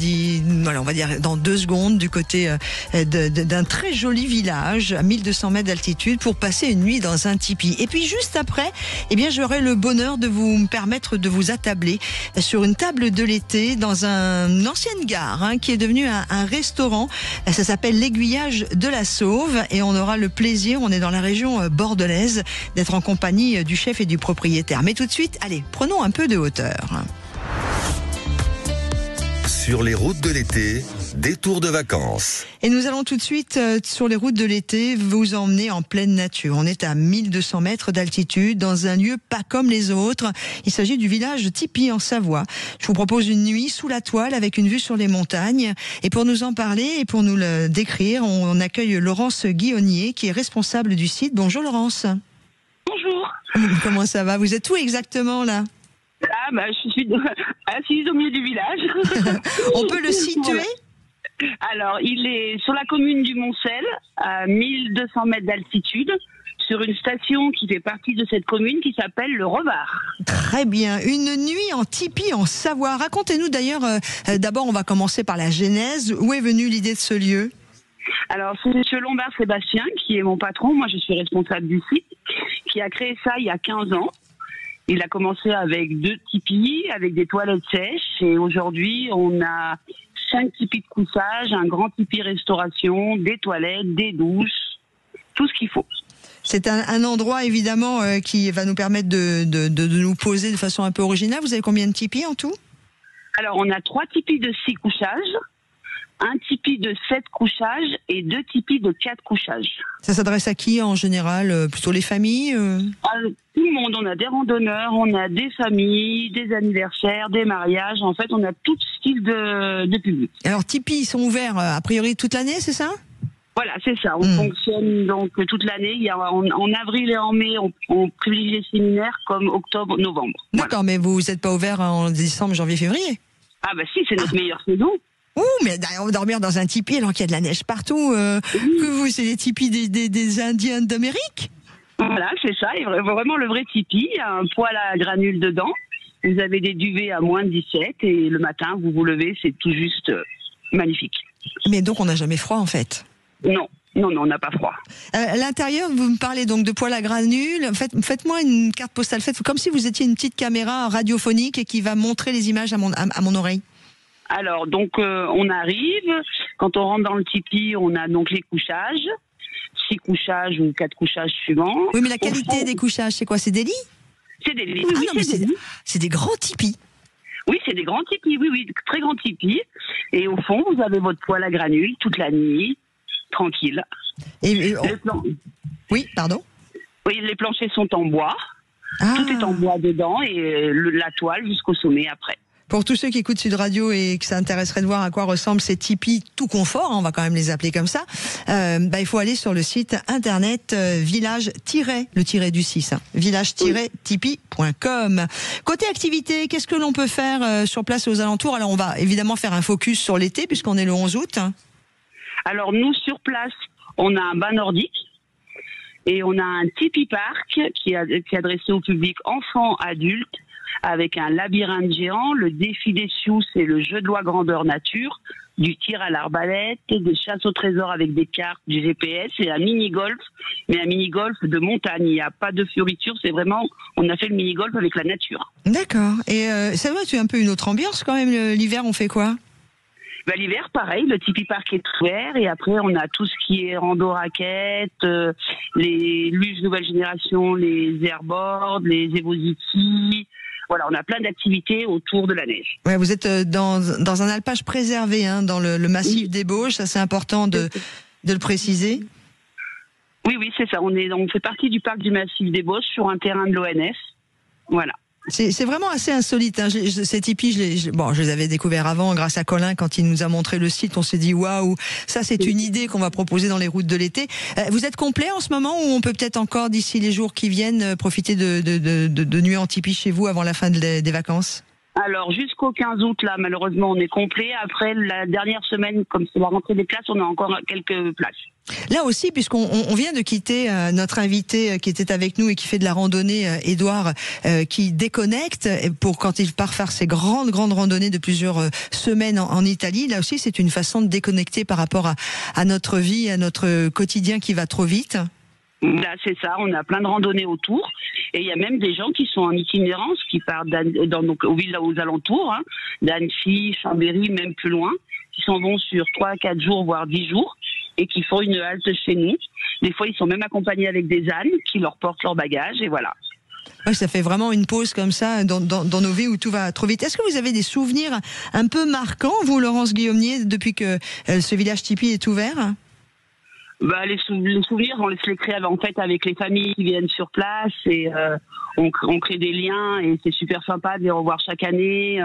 on va dire dans 2 secondes, du côté d'un très joli village à 1200 mètres d'altitude pour passer une nuit dans un tipi. Et puis juste après, j'aurai le bonheur de vous permettre de vous attabler sur une table de l'été dans une ancienne gare qui est devenue un restaurant. Ça s'appelle l'Aiguillage de la Sauve et on aura le plaisir, on est dans la région bordelaise, d'être en compagnie du chef et du propriétaire. Mais tout de suite, allez, prenons un peu de hauteur. Sur les routes de l'été, détour de vacances. Et nous allons tout de suite, sur les routes de l'été, vous emmener en pleine nature. On est à 1200 mètres d'altitude, dans un lieu pas comme les autres. Il s'agit du village Tipi en Savoie. Je vous propose une nuit sous la toile avec une vue sur les montagnes. Et pour nous en parler et pour nous le décrire, on accueille Laurence Guillonnier, qui est responsable du site. Bonjour Laurence. Bonjour. Comment ça va? Vous êtes où exactement là? Je suis assise au milieu du village. On peut le situer? Alors, il est sur la commune du Moncel, à 1200 mètres d'altitude, sur une station qui fait partie de cette commune qui s'appelle le Revard. Très bien. Une nuit en tipi en Savoie. Racontez-nous d'ailleurs, d'abord on va commencer par la genèse. Où est venue l'idée de ce lieu? Alors, c'est M. Lombard Sébastien, qui est mon patron. Moi, je suis responsable du site, qui a créé ça il y a 15 ans. Il a commencé avec 2 tipis, avec des toilettes sèches. Et aujourd'hui, on a 5 tipis de couchage, un grand tipi restauration, des toilettes, des douches, tout ce qu'il faut. C'est un endroit, évidemment, qui va nous permettre de nous poser de façon un peu originale. Vous avez combien de tipis en tout? Alors, on a 3 tipis de 6 couchages, un tipi de 7 couchages et 2 tipis de 4 couchages. Ça s'adresse à qui en général? Plutôt les familles? Tout le monde. On a des randonneurs, on a des familles, des anniversaires, des mariages. En fait, on a tout style de public. Alors, tipis, ils sont ouverts a priori toute l'année, c'est ça? Voilà, c'est ça. On fonctionne donc toute l'année. Il y a, en avril et en mai, on privilégie les séminaires comme octobre, novembre. D'accord, mais vous n'êtes pas ouvert en décembre, janvier, février? Ah bah si, c'est notre meilleure saison. Mais on va dormir dans un tipi alors qu'il y a de la neige partout. Que vous, c'est les tipis des Indiens d'Amérique? Voilà, c'est ça. Et vraiment le vrai tipi. Il y a un poêle à granules dedans. Vous avez des duvets à moins de 17 et le matin, vous vous levez, c'est tout juste magnifique. Mais donc, on n'a jamais froid en fait? Non, on n'a pas froid. À l'intérieur, vous me parlez donc de poêle à granules. Faites-moi une carte postale. Faites comme si vous étiez une petite caméra radiophonique et qui va montrer les images à mon oreille. Alors, donc, on arrive. Quand on rentre dans le tipi, on a donc les couchages. 6 couchages ou 4 couchages suivants. Oui, mais la qualité des couchages, c'est quoi? C'est des lits? C'est des lits. Ah non, mais c'est des grands tipis. Oui, c'est des grands tipis. Oui, très grands tipis. Et au fond, vous avez votre poêle à granules toute la nuit, tranquille. Oui, pardon? Oui, les planchers sont en bois. Tout est en bois dedans et la toile jusqu'au sommet après. Pour tous ceux qui écoutent Sud Radio et que ça intéresserait de voir à quoi ressemblent ces tipis tout confort, on va quand même les appeler comme ça, il faut aller sur le site internet village-le tiré du 6, village-tipi.com. Côté activité, qu'est-ce que l'on peut faire sur place et aux alentours? Alors on va évidemment faire un focus sur l'été puisqu'on est le 11 août. Alors nous, sur place, on a un bain nordique et on a un tipi park qui est adressé au public enfants, adultes, avec un labyrinthe géant, le défi des sioux, c'est le jeu de loi grandeur nature, du tir à l'arbalète, des chasses au trésor avec des cartes, du GPS et un mini-golf, mais un mini-golf de montagne. Il n'y a pas de fioriture, c'est vraiment, on a fait le mini-golf avec la nature. D'accord. Et ça doit être un peu une autre ambiance quand même. L'hiver, on fait quoi? L'hiver, pareil, le tipi park est ouvert et après on a tout ce qui est rando raquettes, les luges nouvelle génération, les airboards, les Evosity. Voilà, on a plein d'activités autour de la neige. Ouais, vous êtes dans un alpage préservé, dans le massif des Bauges, ça c'est important de le préciser. Oui, c'est ça. On fait partie du parc du massif des Bauges sur un terrain de l'ONF. Voilà. C'est vraiment assez insolite. Ces tipis, je les avais découverts avant grâce à Colin quand il nous a montré le site. On s'est dit waouh, ça c'est une idée qu'on va proposer dans les routes de l'été. Vous êtes complet en ce moment ou on peut peut-être encore d'ici les jours qui viennent profiter de nuits en tipi chez vous avant la fin des vacances? Alors jusqu'au 15 août, là, malheureusement, on est complet. Après, la dernière semaine, comme c'est la rentrée des classes, on a encore quelques places. Là aussi, puisqu'on vient de quitter notre invité qui était avec nous et qui fait de la randonnée, Édouard, qui déconnecte pour quand il part faire ses grandes randonnées de plusieurs semaines en Italie. Là aussi, c'est une façon de déconnecter par rapport à notre vie, à notre quotidien qui va trop vite. Là, c'est ça, on a plein de randonnées autour. Et il y a même des gens qui sont en itinérance, qui partent aux villes aux alentours, hein, d'Annecy, Chambéry, même plus loin, qui s'en vont sur 3 à 4 jours, voire 10 jours, et qui font une halte chez nous. Des fois, ils sont même accompagnés avec des ânes qui leur portent leur bagage, et voilà. Ouais, ça fait vraiment une pause comme ça dans nos vies où tout va trop vite. Est-ce que vous avez des souvenirs un peu marquants, vous, Laurence Guillaumier, depuis que ce village tipi est ouvert ? Bah, les souvenirs, on les crée en fait avec les familles qui viennent sur place et on crée des liens et c'est super sympa de les revoir chaque année.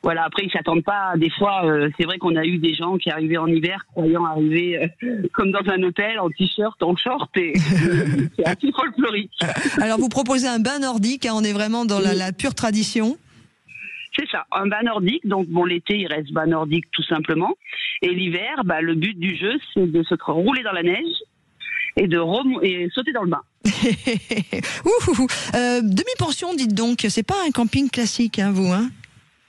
Voilà, après ils s'attendent pas. Des fois, c'est vrai qu'on a eu des gens qui arrivaient en hiver, croyant arriver comme dans un hôtel en t-shirt, en short et c'est assez folklorique. Alors vous proposez un bain nordique, hein, on est vraiment dans la pure tradition. C'est ça, un bain nordique. Donc bon, l'été il reste bain nordique tout simplement, et l'hiver, bah, le but du jeu c'est de se rouler dans la neige et et sauter dans le bain. Demi-pension, dites donc, c'est pas un camping classique, hein, vous, hein?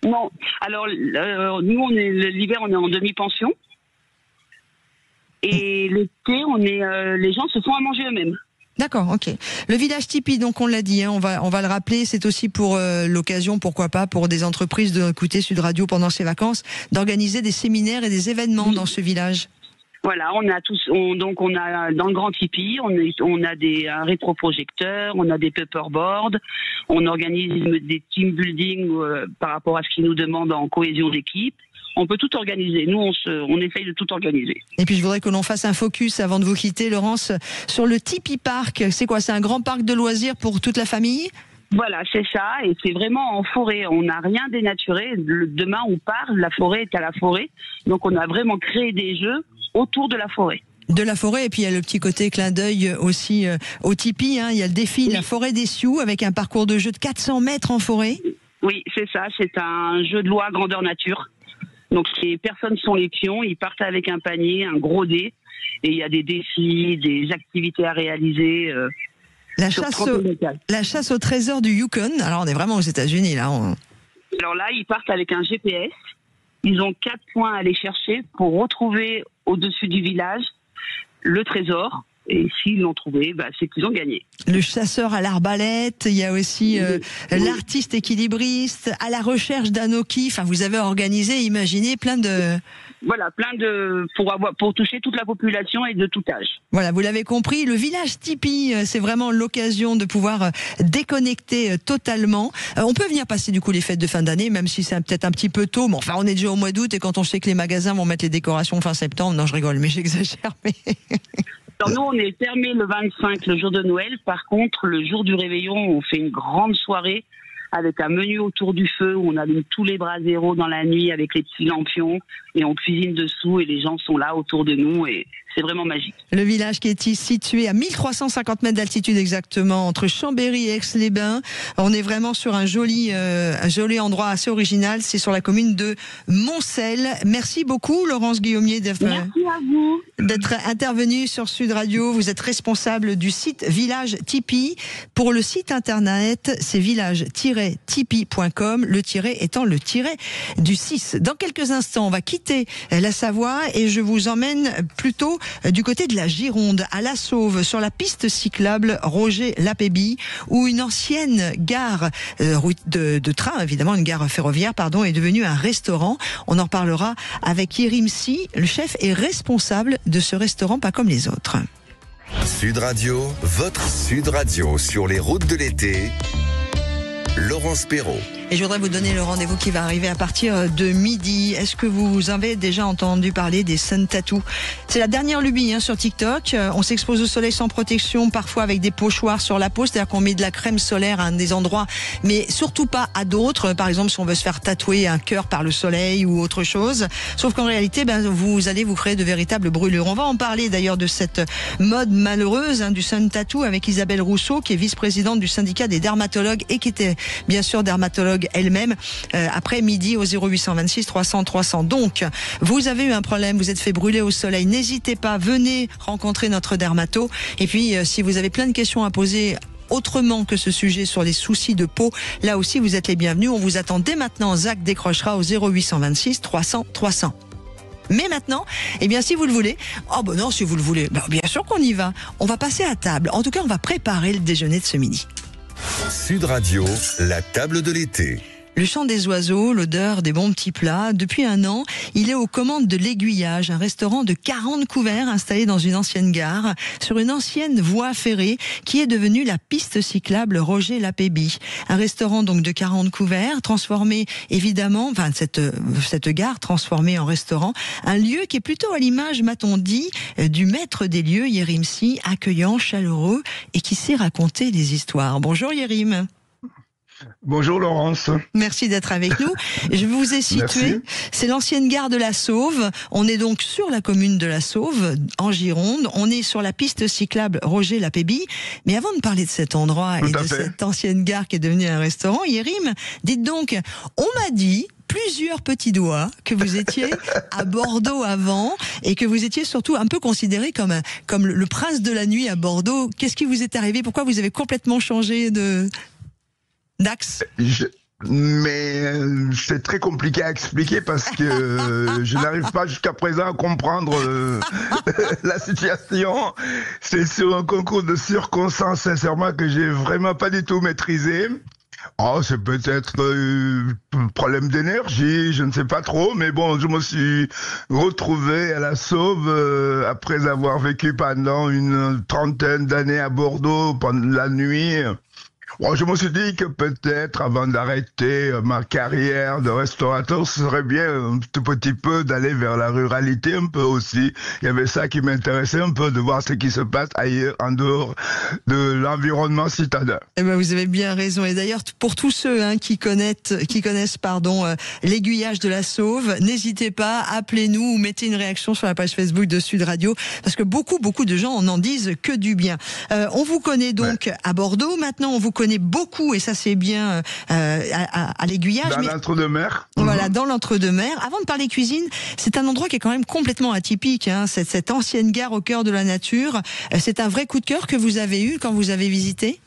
Non. Alors nous l'hiver on est en demi-pension et l'été on est les gens se font à manger eux-mêmes. D'accord, ok. Le village tipi, donc on l'a dit, hein, on va le rappeler, c'est aussi pour l'occasion, pourquoi pas, pour des entreprises d'écouter Sud Radio pendant ses vacances, d'organiser des séminaires et des événements dans ce village. Voilà, on a dans le grand tipi, on a un rétroprojecteur, on a des paperboards, on organise des team building par rapport à ce qu'ils nous demandent en cohésion d'équipe. On peut tout organiser. Nous, on essaye de tout organiser. Et puis, je voudrais que l'on fasse un focus avant de vous quitter, Laurence, sur le Tipi Park. C'est quoi? C'est un grand parc de loisirs pour toute la famille? Voilà, c'est ça. Et c'est vraiment en forêt. On n'a rien dénaturé. Demain, on part. La forêt est à la forêt. Donc, on a vraiment créé des jeux autour de la forêt. De la forêt, et puis il y a le petit côté clin d'œil aussi au Tipi. Hein. Il y a le défi La Forêt des Sioux avec un parcours de jeu de 400 mètres en forêt. Oui, c'est ça. C'est un jeu de loi grandeur nature. Donc les personnes sont les pions, ils partent avec un panier, un gros dé, et il y a des défis, des activités à réaliser. La chasse au trésor du Yukon. Alors on est vraiment aux États-Unis là. Alors là, ils partent avec un GPS. Ils ont 4 points à aller chercher pour retrouver au-dessus du village le trésor. Et s'ils l'ont trouvé, bah, c'est qu'ils ont gagné. Le chasseur à l'arbalète, il y a aussi l'artiste équilibriste, à la recherche d'Anoki. Enfin, vous avez organisé, imaginé plein de... Voilà, pour toucher toute la population et de tout âge. Voilà, vous l'avez compris, le village Tipi, c'est vraiment l'occasion de pouvoir déconnecter totalement. On peut venir passer du coup les fêtes de fin d'année, même si c'est peut-être un petit peu tôt. Mais enfin, on est déjà au mois d'août et quand on sait que les magasins vont mettre les décorations fin septembre, non, je rigole, mais j'exagère. Mais... Alors nous, on est fermé le 25, le jour de Noël. Par contre, le jour du réveillon, on fait une grande soirée avec un menu autour du feu où on allume tous les braseros dans la nuit avec les petits lampions et on cuisine dessous et les gens sont là autour de nous et c'est vraiment magique. Le village qui est situé à 1350 mètres d'altitude exactement entre Chambéry et Aix-les-Bains. On est vraiment sur un joli endroit assez original. C'est sur la commune de Moncel. Merci beaucoup Laurence Guillaumier d'être intervenue sur Sud Radio. Vous êtes responsable du site Village Tipi. Pour le site internet, c'est village-tipi.com, le tiret étant le tiret du 6. Dans quelques instants, on va quitter la Savoie et je vous emmène plutôt du côté de la Gironde, à La Sauve, sur la piste cyclable Roger Lapéby, où une ancienne gare de train, évidemment une gare ferroviaire, est devenue un restaurant. On en reparlera avec Yerim Si, le chef et responsable de ce restaurant, pas comme les autres. Sud Radio, votre Sud Radio sur les routes de l'été. Laurence Perrault. Et je voudrais vous donner le rendez-vous qui va arriver à partir de midi. Est-ce que vous avez déjà entendu parler des sun tattoos? C'est la dernière lubie sur TikTok. On s'expose au soleil sans protection, parfois avec des pochoirs sur la peau, c'est-à-dire qu'on met de la crème solaire à un des endroits, mais surtout pas à d'autres. Par exemple, si on veut se faire tatouer un cœur par le soleil ou autre chose. Sauf qu'en réalité, vous allez vous créer de véritables brûlures. On va en parler d'ailleurs de cette mode malheureuse du sun tattoo avec Isabelle Rousseau, qui est vice-présidente du syndicat des dermatologues et qui était bien sûr dermatologue psychologue elle-même après midi au 0826 300 300. Donc, vous avez eu un problème, vous êtes fait brûler au soleil, n'hésitez pas, venez rencontrer notre dermato. Et puis, si vous avez plein de questions à poser autrement que ce sujet sur les soucis de peau, là aussi vous êtes les bienvenus. On vous attend dès maintenant. Zach décrochera au 0826 300 300. Mais maintenant, eh bien, si vous le voulez, si vous le voulez, bien sûr qu'on y va. On va passer à table. En tout cas, on va préparer le déjeuner de ce midi. Sud Radio, la table de l'été. Le chant des oiseaux, l'odeur des bons petits plats. Depuis un an, il est aux commandes de l'Aiguillage, un restaurant de 40 couverts installé dans une ancienne gare, sur une ancienne voie ferrée qui est devenue la piste cyclable Roger Lapéby. Un restaurant donc de 40 couverts, transformé évidemment, cette gare transformée en restaurant. Un lieu qui est plutôt à l'image, m'a-t-on dit, du maître des lieux, Yérim Sy, accueillant, chaleureux et qui sait raconter des histoires. Bonjour Yérim. Bonjour Laurence. Merci d'être avec nous. Je vous ai situé, c'est l'ancienne gare de la Sauve. On est donc sur la commune de la Sauve, en Gironde. On est sur la piste cyclable Roger Lapéby. Mais avant de parler de cet endroit et de cette ancienne gare qui est devenue un restaurant, Yérim, dites donc, on m'a dit plusieurs petits doigts que vous étiez à Bordeaux avant et que vous étiez surtout un peu considéré comme le prince de la nuit à Bordeaux. Qu'est-ce qui vous est arrivé? Pourquoi vous avez complètement changé d'axe? Mais c'est très compliqué à expliquer parce que je n'arrive pas jusqu'à présent à comprendre la situation. C'est sur un concours de circonstances, sincèrement, que j'ai vraiment pas du tout maîtrisé. C'est peut-être un problème d'énergie, je ne sais pas trop, mais bon, je me suis retrouvé à la Sauve après avoir vécu pendant une trentaine d'années à Bordeaux pendant la nuit. Je me suis dit que peut-être avant d'arrêter ma carrière de restaurateur, ce serait bien un tout petit peu d'aller vers la ruralité un peu aussi. Il y avait ça qui m'intéressait un peu, de voir ce qui se passe ailleurs, en dehors de l'environnement citadin. Eh ben, vous avez bien raison. Et d'ailleurs, pour tous ceux qui connaissent l'aiguillage de la Sauve, n'hésitez pas, appelez-nous ou mettez une réaction sur la page Facebook de Sud Radio, parce que beaucoup de gens n'en disent que du bien. On vous connaît donc à Bordeaux. Maintenant, on vous connaît beaucoup, et ça c'est bien à l'aiguillage. Dans l'entre-deux-mer. Voilà, dans l'entre-deux-mer. Avant de parler cuisine, c'est un endroit qui est quand même complètement atypique. Cette ancienne gare au cœur de la nature. C'est un vrai coup de cœur que vous avez eu quand vous avez visité?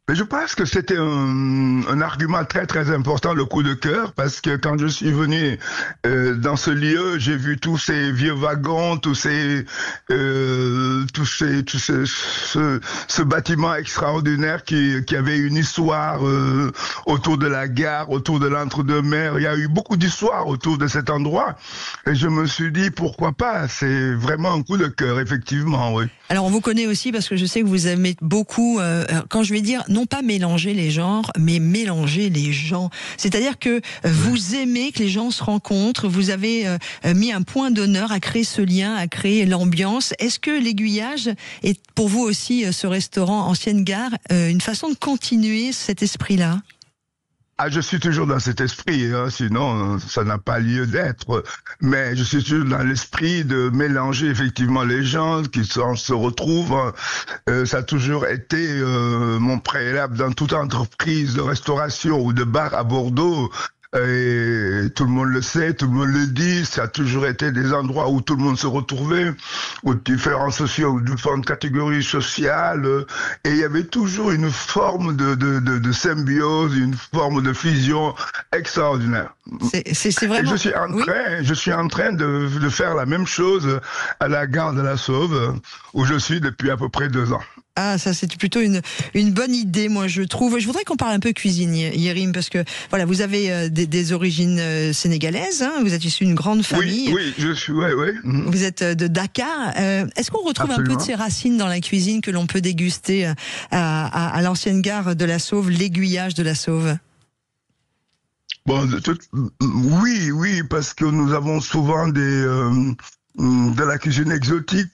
Mais je pense que c'était un argument très très important, le coup de cœur, parce que quand je suis venu dans ce lieu, j'ai vu tous ces vieux wagons, ce bâtiment extraordinaire qui avait une histoire autour de la gare, autour de l'entre-deux-mers. Il y a eu beaucoup d'histoires autour de cet endroit, et je me suis dit pourquoi pas. C'est vraiment un coup de cœur, effectivement, oui. Alors on vous connaît aussi parce que je sais que vous aimez beaucoup, quand je vais dire, non pas mélanger les genres, mais mélanger les gens. C'est-à-dire que vous aimez que les gens se rencontrent, vous avez mis un point d'honneur à créer ce lien, à créer l'ambiance. Est-ce que l'aiguillage est pour vous aussi, ce restaurant ancienne gare, une façon de continuer cet esprit-là ? Je suis toujours dans cet esprit, sinon ça n'a pas lieu d'être. Mais je suis toujours dans l'esprit de mélanger effectivement les gens qui se retrouvent. Ça a toujours été mon préalable dans toute entreprise de restauration ou de bar à Bordeaux. Et tout le monde le sait, tout le monde le dit, ça a toujours été des endroits où tout le monde se retrouvait, où différents sociaux, différentes catégories sociales, et il y avait toujours une forme de symbiose, une forme de fusion extraordinaire. C'est vraiment... Et je suis en train de faire la même chose à la gare de la Sauve, où je suis depuis à peu près 2 ans. Ah, ça c'est plutôt une bonne idée, moi je trouve. Je voudrais qu'on parle un peu cuisine, Yérim, parce que voilà, vous avez des origines sénégalaises, vous êtes issu d'une grande famille. Oui, je suis, ouais. Vous êtes de Dakar. Est-ce qu'on retrouve Absolument. un peu de ces racines dans la cuisine que l'on peut déguster à l'ancienne gare de la Sauve, l'aiguillage de la Sauve? Oui, parce que nous avons souvent de la cuisine exotique.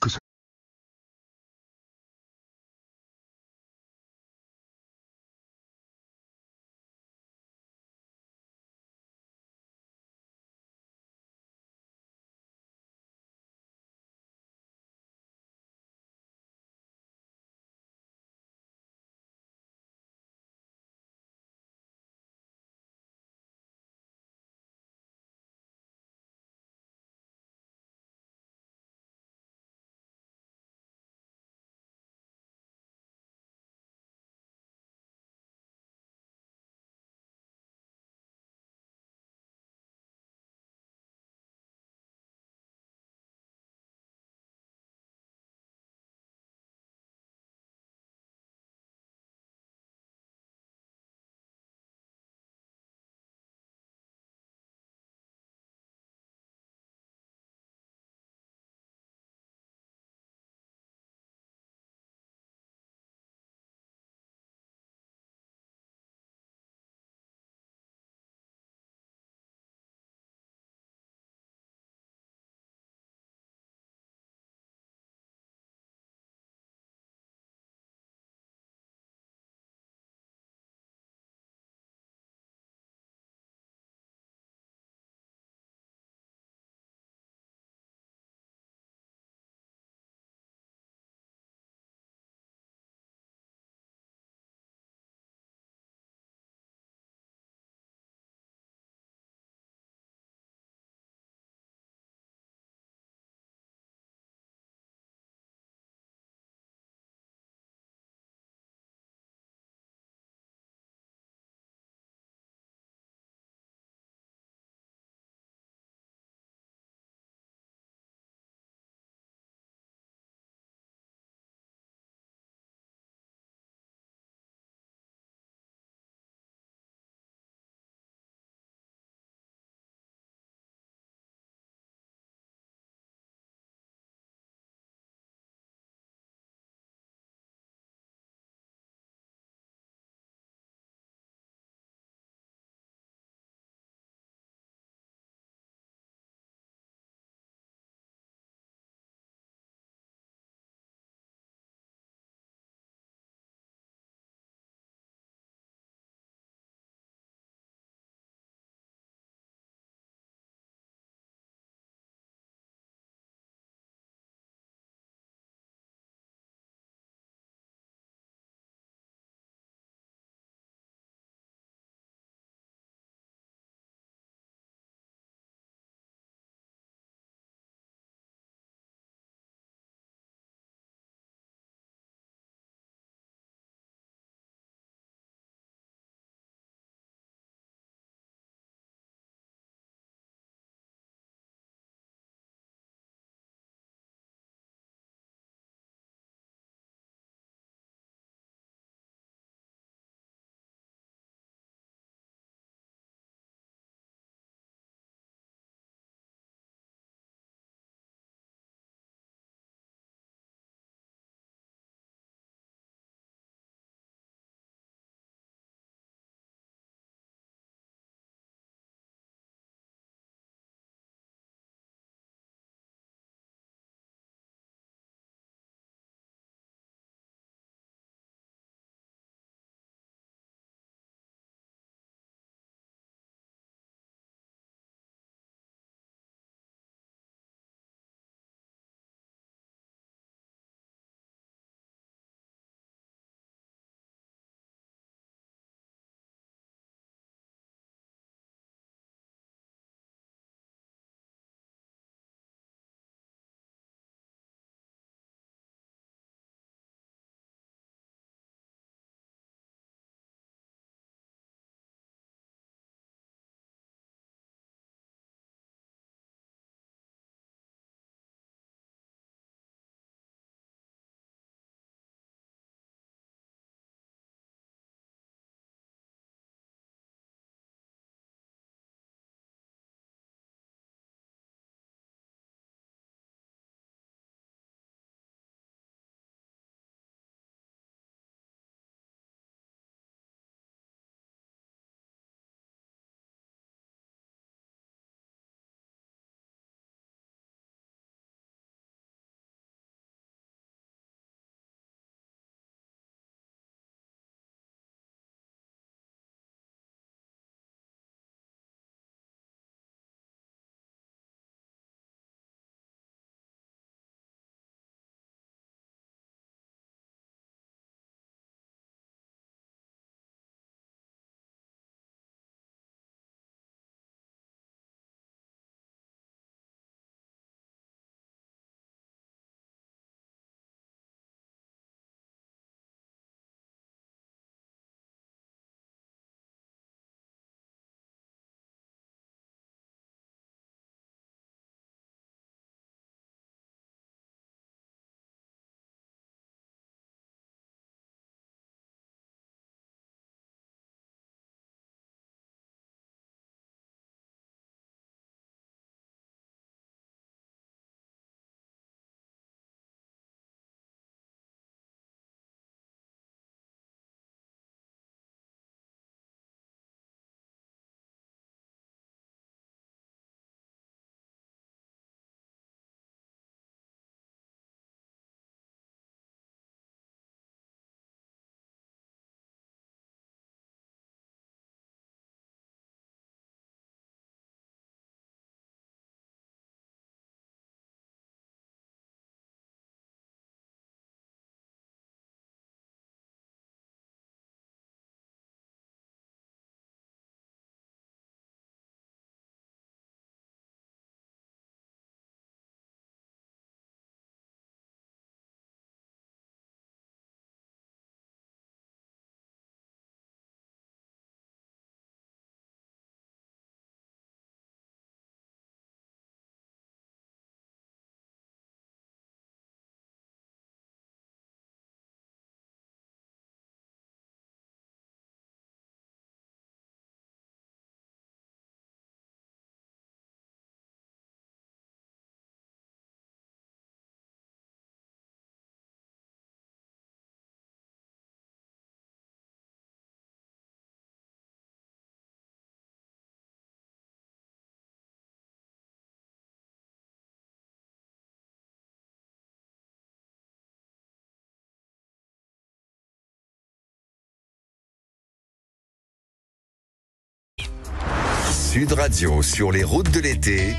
Sud Radio sur les routes de l'été,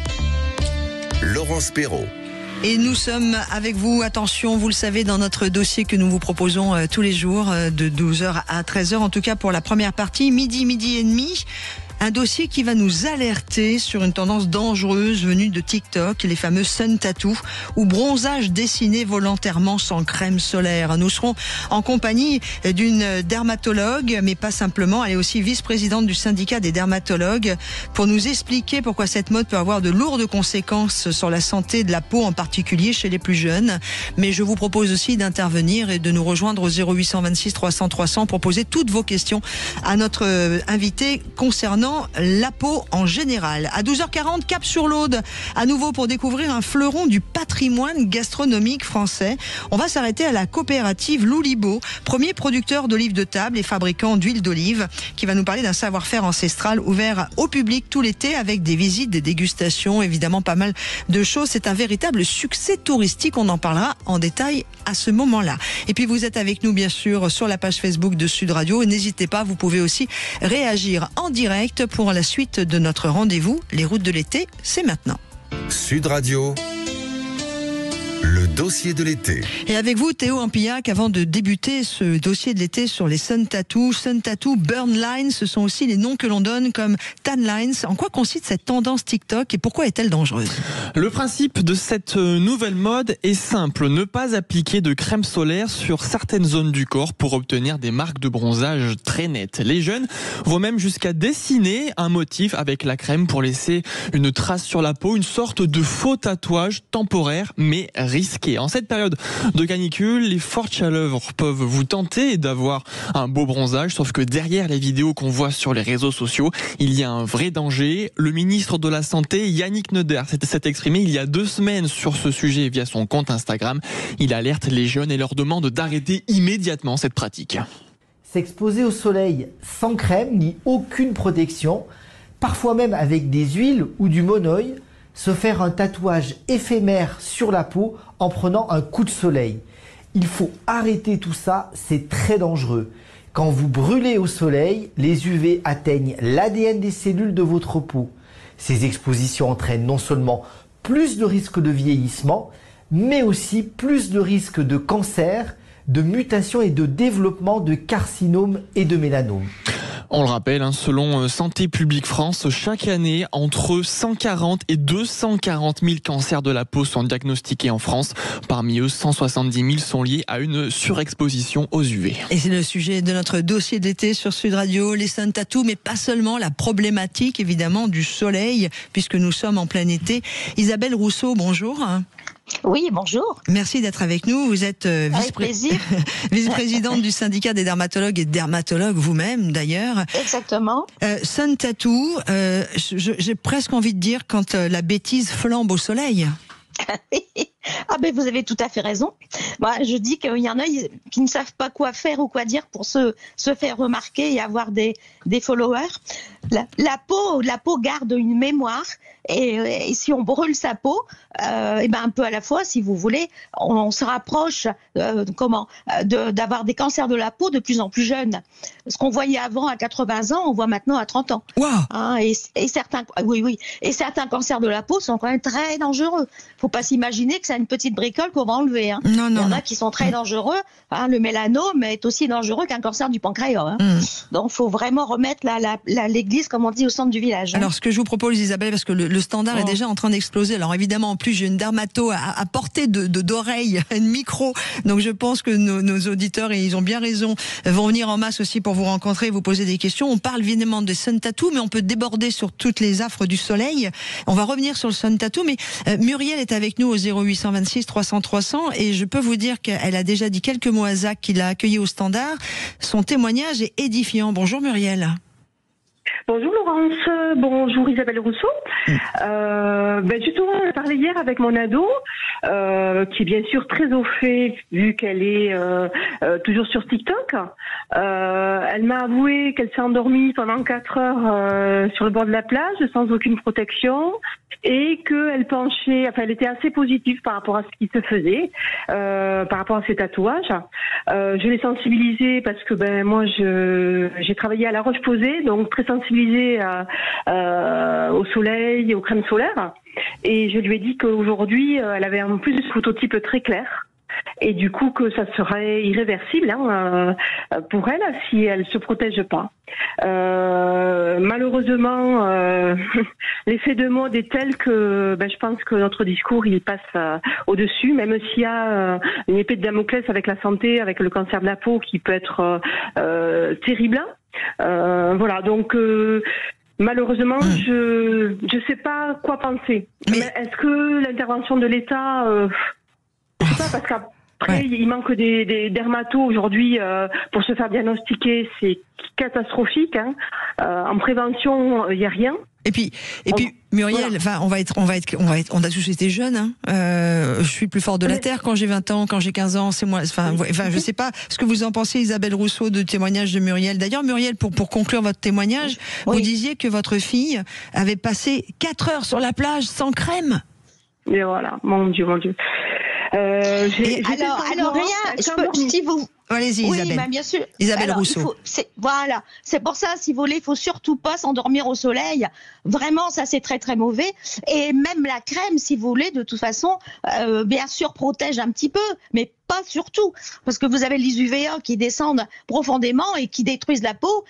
Laurence Perrault. Et nous sommes avec vous, attention, vous le savez, dans notre dossier que nous vous proposons tous les jours de 12h à 13h, en tout cas pour la première partie, midi et demi. Un dossier qui va nous alerter sur une tendance dangereuse venue de TikTok, les fameux sun tattoo ou bronzage dessiné volontairement sans crème solaire. Nous serons en compagnie d'une dermatologue, mais pas simplement, elle est aussi vice-présidente du syndicat des dermatologues, pour nous expliquer pourquoi cette mode peut avoir de lourdes conséquences sur la santé de la peau, en particulier chez les plus jeunes. Mais je vous propose aussi d'intervenir et de nous rejoindre au 0826 300 300 pour poser toutes vos questions à notre invité concernant la peau en général. À 12h40, cap sur l'Aude, à nouveau pour découvrir un fleuron du patrimoine gastronomique français. On va s'arrêter à la coopérative Loulibo, premier producteur d'olives de table et fabricant d'huile d'olive, qui va nous parler d'un savoir-faire ancestral ouvert au public tout l'été avec des visites, des dégustations, évidemment pas mal de choses. C'est un véritable succès touristique. On en parlera en détail à ce moment-là. Et puis vous êtes avec nous bien sûr sur la page Facebook de Sud Radio. N'hésitez pas, vous pouvez aussi réagir en direct pour la suite de notre rendez-vous. Les routes de l'été, c'est maintenant. Sud Radio, le dossier de l'été. Et avec vous, Théo Ampillac, avant de débuter ce dossier de l'été sur les sun tattoo, burn lines, ce sont aussi les noms que l'on donne comme tan lines. En quoi consiste cette tendance TikTok et pourquoi est-elle dangereuse? Le principe de cette nouvelle mode est simple, ne pas appliquer de crème solaire sur certaines zones du corps pour obtenir des marques de bronzage très nettes. Les jeunes vont même jusqu'à dessiner un motif avec la crème pour laisser une trace sur la peau, une sorte de faux tatouage temporaire mais risqué. En cette période de canicule, les fortes chaleurs peuvent vous tenter d'avoir un beau bronzage, sauf que derrière les vidéos qu'on voit sur les réseaux sociaux, il y a un vrai danger. Le ministre de la Santé, Yannick Neuder, s'est exprimé il y a 2 semaines sur ce sujet via son compte Instagram. Il alerte les jeunes et leur demande d'arrêter immédiatement cette pratique. S'exposer au soleil sans crème ni aucune protection, parfois même avec des huiles ou du monoeil, se faire un tatouage éphémère sur la peau en prenant un coup de soleil. Il faut arrêter tout ça, c'est très dangereux. Quand vous brûlez au soleil, les UV atteignent l'ADN des cellules de votre peau. Ces expositions entraînent non seulement plus de risques de vieillissement, mais aussi plus de risques de cancer, de mutation et de développement de carcinomes et de mélanomes. On le rappelle, selon Santé publique France, chaque année, entre 140 et 240 000 cancers de la peau sont diagnostiqués en France. Parmi eux, 170 000 sont liés à une surexposition aux UV. Et c'est le sujet de notre dossier d'été sur Sud Radio, les sun tattoo, mais pas seulement, la problématique évidemment du soleil, puisque nous sommes en plein été. Isabelle Rousseau, bonjour. Oui, bonjour. Merci d'être avec nous. Vous êtes vice-présidente du syndicat des dermatologues et dermatologue vous-même d'ailleurs. Exactement. Sun tattoo, j'ai presque envie de dire quand la bêtise flambe au soleil. Ah ben vous avez tout à fait raison. Moi je dis qu'il y en a qui ne savent pas quoi faire ou quoi dire pour se faire remarquer et avoir des followers. La peau garde une mémoire et si on brûle sa peau, et ben un peu à la fois, si vous voulez, on se rapproche d'avoir des cancers de la peau de plus en plus jeunes. Ce qu'on voyait avant à 80 ans, on voit maintenant à 30 ans. Wow. Et certains cancers de la peau sont quand même très dangereux. Faut pas s'imaginer que c'est une petite bricole qu'on va enlever. Non, il y en a qui sont très dangereux. Le mélanome est aussi dangereux qu'un cancer du pancréas. Donc, il faut vraiment remettre l'église, comme on dit, au centre du village. Alors, ce que je vous propose, Isabelle, parce que le standard est déjà en train d'exploser. Alors, évidemment, en plus, j'ai une dermato à portée d'oreille, une micro. Donc, je pense que nos auditeurs, et ils ont bien raison, vont venir en masse aussi pour vous rencontrer et vous poser des questions. On parle évidemment de sun tattoo, mais on peut déborder sur toutes les affres du soleil. On va revenir sur le sun tattoo, mais Muriel est avec nous au 0826 300 300 et je peux vous dire qu'elle a déjà dit quelques mots à Zach qui l'a accueilli au standard. Son témoignage est édifiant. Bonjour Muriel. Bonjour Laurence, bonjour Isabelle Rousseau. Justement, on a parlé hier avec mon ado, qui est bien sûr très au fait vu qu'elle est toujours sur TikTok. Elle m'a avoué qu'elle s'est endormie pendant 4 heures sur le bord de la plage sans aucune protection. et qu'elle penchait, enfin, elle était assez positive par rapport à ce qui se faisait, par rapport à ses tatouages. Je l'ai sensibilisée parce que moi j'ai travaillé à La Roche-Posay, donc très sensibilisée au soleil, aux crèmes solaires, et je lui ai dit qu'aujourd'hui elle avait en plus un phototype très clair. Et du coup que ça serait irréversible pour elle si elle se protège pas. Malheureusement, l'effet de mode est tel que je pense que notre discours il passe au-dessus, même s'il y a une épée de Damoclès avec la santé, avec le cancer de la peau qui peut être terrible. Voilà, donc malheureusement, je sais pas quoi penser. Mais est-ce que l'intervention de l'État je sais pas, parce qu'après, il manque des dermatos aujourd'hui pour se faire diagnostiquer, c'est catastrophique. En prévention, il n'y a rien. Et puis Muriel, enfin, on a tous été jeunes. Je suis plus fort de la terre quand j'ai 20 ans, quand j'ai 15 ans, c'est moi. Enfin, je sais pas ce que vous en pensez, Isabelle Rousseau, de témoignage de Muriel. D'ailleurs, Muriel, pour conclure votre témoignage, vous disiez que votre fille avait passé 4 heures sur la plage sans crème. Et voilà, mon Dieu. Alors rien, si vous... Allez-y, Isabelle. Oui, bien sûr. Isabelle Rousseau. Voilà, c'est pour ça, si vous voulez, il faut surtout pas s'endormir au soleil. Vraiment, ça c'est très très mauvais. Et même la crème, si vous voulez, de toute façon, bien sûr, protège un petit peu, mais pas surtout, parce que vous avez les UVA qui descendent profondément et qui détruisent la peau,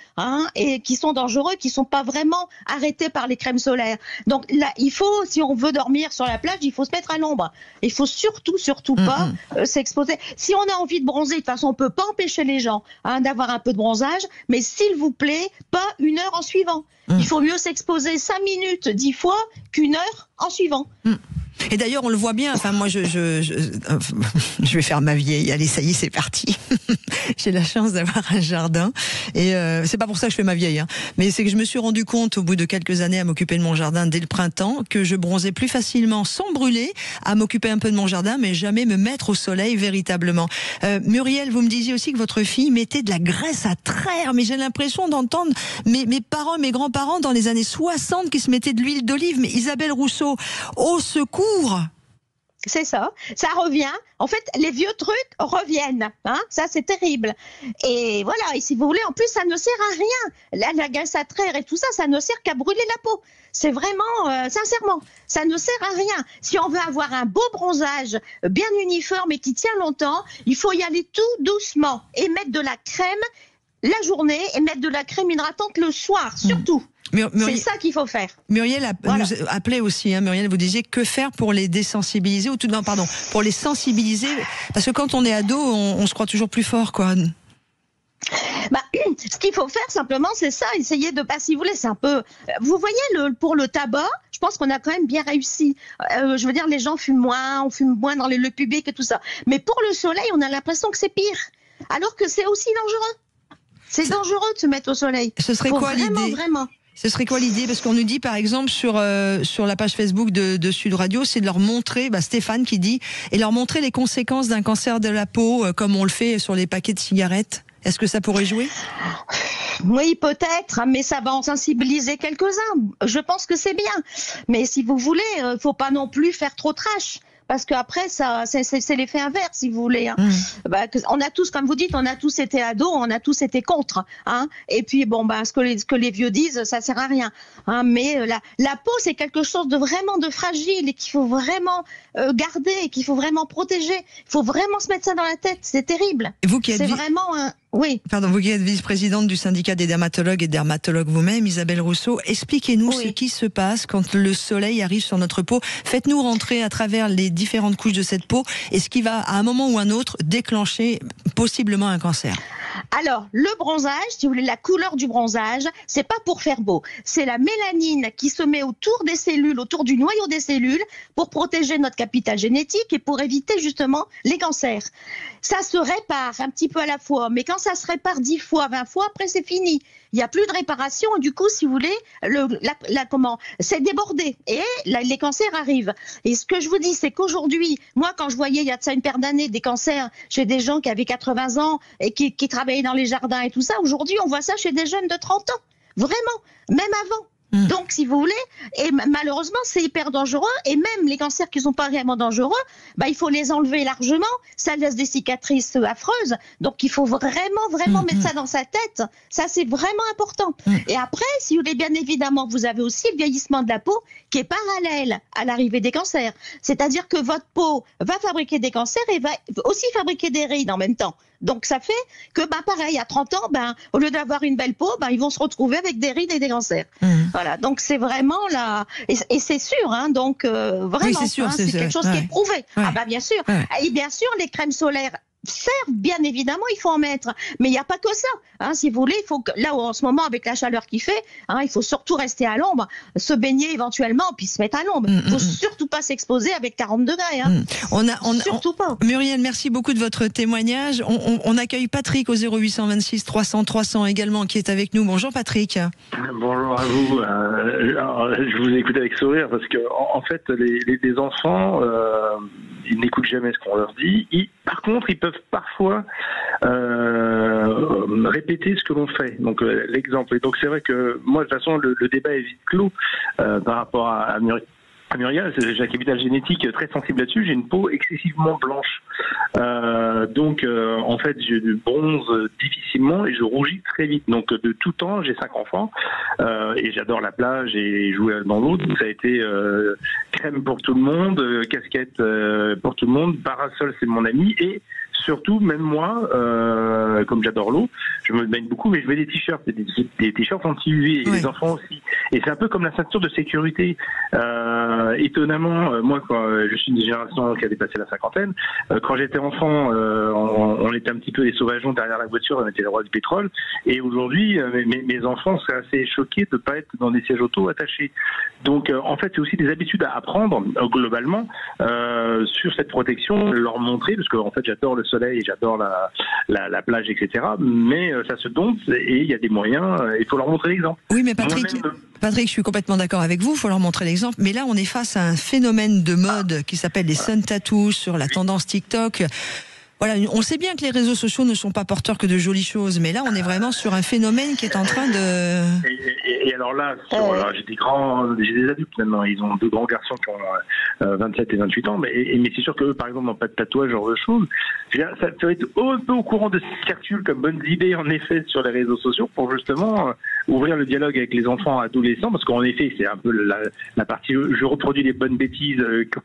et qui sont dangereux, qui sont pas vraiment arrêtés par les crèmes solaires. Donc là, il faut, si on veut dormir sur la plage, il faut se mettre à l'ombre. Il faut surtout pas s'exposer. Si on a envie de bronzer, de toute façon, on peut pas empêcher les gens d'avoir un peu de bronzage, mais s'il vous plaît, pas 1 heure en suivant. Il faut mieux s'exposer 5 minutes 10 fois qu'1 heure en suivant. Et d'ailleurs, on le voit bien. Enfin, moi, je vais faire ma vieille. Allez, ça y est, c'est parti. J'ai la chance d'avoir un jardin, et c'est pas pour ça que je fais ma vieille, mais c'est que je me suis rendu compte au bout de quelques années à m'occuper de mon jardin dès le printemps que je bronzais plus facilement sans brûler, à m'occuper un peu de mon jardin, mais jamais me mettre au soleil véritablement. Muriel, vous me disiez aussi que votre fille mettait de la graisse à traire, mais j'ai l'impression d'entendre mes parents, mes grands-parents dans les années 60 qui se mettaient de l'huile d'olive. Mais Isabelle Rousseau, au secours! C'est ça revient. En fait, les vieux trucs reviennent. Ça, c'est terrible. Et voilà, et si vous voulez, en plus, ça ne sert à rien. La graisse à traire et tout ça, ça ne sert qu'à brûler la peau. C'est vraiment, sincèrement, ça ne sert à rien. Si on veut avoir un beau bronzage bien uniforme et qui tient longtemps, il faut y aller tout doucement et mettre de la crème la journée et mettre de la crème hydratante le soir, surtout. C'est ça qu'il faut faire. Muriel nous appelait aussi, Muriel, vous disiez que faire pour les désensibiliser, pour les sensibiliser, parce que quand on est ado, on se croit toujours plus fort, quoi. Ce qu'il faut faire simplement, c'est ça, essayer de, si vous voulez, c'est un peu, vous voyez, pour le tabac, je pense qu'on a quand même bien réussi. Je veux dire, les gens fument moins, on fume moins dans les lieux publics et tout ça. Mais pour le soleil, on a l'impression que c'est pire, alors que c'est aussi dangereux. C'est dangereux de se mettre au soleil. Ce serait quoi l'idée ? Vraiment. Ce serait quoi l'idée ? Parce qu'on nous dit, par exemple, sur la page Facebook de Sud Radio, c'est de leur montrer, Stéphane qui dit, et leur montrer les conséquences d'un cancer de la peau, comme on le fait sur les paquets de cigarettes. Est-ce que ça pourrait jouer ? Oui, peut-être, mais ça va en sensibiliser quelques-uns. Je pense que c'est bien. Mais si vous voulez, faut pas non plus faire trop trash. Parce qu'après, c'est l'effet inverse, si vous voulez. On a tous, comme vous dites, on a tous été ados, on a tous été contre. Et puis, ce que les vieux disent, ça sert à rien. Mais la peau, c'est quelque chose de vraiment de fragile et qu'il faut vraiment garder, et qu'il faut vraiment protéger. Il faut vraiment se mettre ça dans la tête. C'est terrible. C'est vraiment un... Oui. Pardon, vous qui êtes vice-présidente du syndicat des dermatologues et dermatologues vous-même, Isabelle Rousseau, expliquez-nous ce qui se passe quand le soleil arrive sur notre peau. Faites-nous rentrer à travers les différentes couches de cette peau et ce qui va, à un moment ou un autre, déclencher possiblement un cancer. Alors, le bronzage, si vous voulez, la couleur du bronzage, c'est pas pour faire beau. C'est la mélanine qui se met autour des cellules, autour du noyau des cellules, pour protéger notre capital génétique et pour éviter justement les cancers. Ça se répare un petit peu à la fois, mais quand ça se répare 10 fois, 20 fois, après c'est fini. Il n'y a plus de réparation et du coup, si vous voulez, c'est débordé et les cancers arrivent. Et ce que je vous dis, c'est qu'aujourd'hui, moi, quand je voyais il y a de ça une paire d'années des cancers chez des gens qui avaient 80 ans et qui travaillaient dans les jardins et tout ça, aujourd'hui, on voit ça chez des jeunes de 30 ans. Vraiment, même avant. Donc, si vous voulez, et malheureusement, c'est hyper dangereux. Et même les cancers qui sont pas réellement dangereux, il faut les enlever largement. Ça laisse des cicatrices affreuses. Donc, il faut vraiment mettre ça dans sa tête. Ça, c'est vraiment important. Et après, si vous voulez, bien évidemment, vous avez aussi le vieillissement de la peau qui est parallèle à l'arrivée des cancers. C'est-à-dire que votre peau va fabriquer des cancers et va aussi fabriquer des rides en même temps. Donc, ça fait que, pareil, à 30 ans, au lieu d'avoir une belle peau, ils vont se retrouver avec des rides et des cancers. Voilà. Donc, c'est vraiment là. Et c'est sûr, hein. Donc, vraiment. Oui, c'est sûr, c'est quelque chose qui est prouvé. Ouais. Ah, bien sûr. Ouais. Et bien sûr, les crèmes solaires servent, bien évidemment, il faut en mettre. Mais il n'y a pas que ça. Hein, si vous voulez, il faut que, là, en ce moment, avec la chaleur qu'il fait, il faut surtout rester à l'ombre, se baigner éventuellement, puis se mettre à l'ombre. Il ne faut surtout pas s'exposer avec 40 degrés. Hein. Surtout pas. Muriel, merci beaucoup de votre témoignage. On accueille Patrick au 0826 300 300 également, qui est avec nous. Bonjour Patrick. Bonjour à vous. Je vous écoute avec sourire parce que, en fait, les enfants, ils n'écoutent jamais ce qu'on leur dit. Par contre, ils peuvent parfois répéter ce que l'on fait. Donc l'exemple. Et donc c'est vrai que moi de toute façon le débat est vite clos par rapport à Muriel, j'ai un capital génétique très sensible là-dessus. J'ai une peau excessivement blanche. Donc, en fait, je bronze difficilement et je rougis très vite. Donc, de tout temps, j'ai 5 enfants et j'adore la plage et jouer dans l'eau. Donc, ça a été crème pour tout le monde, casquette pour tout le monde. Parasol, c'est mon ami et surtout, même moi, comme j'adore l'eau, je me baigne beaucoup, mais je mets des t-shirts, des t-shirts anti-UV, et les enfants aussi. Et c'est un peu comme la ceinture de sécurité. Étonnamment, moi, quand je suis une génération qui a dépassé la cinquantaine, quand j'étais enfant, on était un petit peu des sauvageons derrière la voiture, on était les rois du pétrole. Et aujourd'hui, mes enfants seraient assez choqués de ne pas être dans des sièges auto attachés. Donc, en fait, c'est aussi des habitudes à apprendre, globalement, sur cette protection, leur montrer, parce que, en fait, j'adore le soleil, j'adore la plage, etc. Mais ça se dompte et il y a des moyens, il faut leur montrer l'exemple. Oui, mais Patrick, je suis complètement d'accord avec vous, il faut leur montrer l'exemple. Mais là, on est face à un phénomène de mode qui s'appelle les sun tattoos sur la tendance TikTok. Voilà, on sait bien que les réseaux sociaux ne sont pas porteurs que de jolies choses, mais là, on est vraiment sur un phénomène qui est en train de... Et alors là, j'ai des adultes maintenant, ils ont 2 grands garçons qui ont 27 et 28 ans, mais c'est sûr qu'eux, par exemple, n'ont pas de tatouage, genre de choses. Ça va être un peu au courant de ce qui circule comme bonnes idées, en effet, sur les réseaux sociaux, pour justement ouvrir le dialogue avec les enfants adolescents, parce qu'en effet, c'est un peu la partie, je reproduis les bonnes bêtises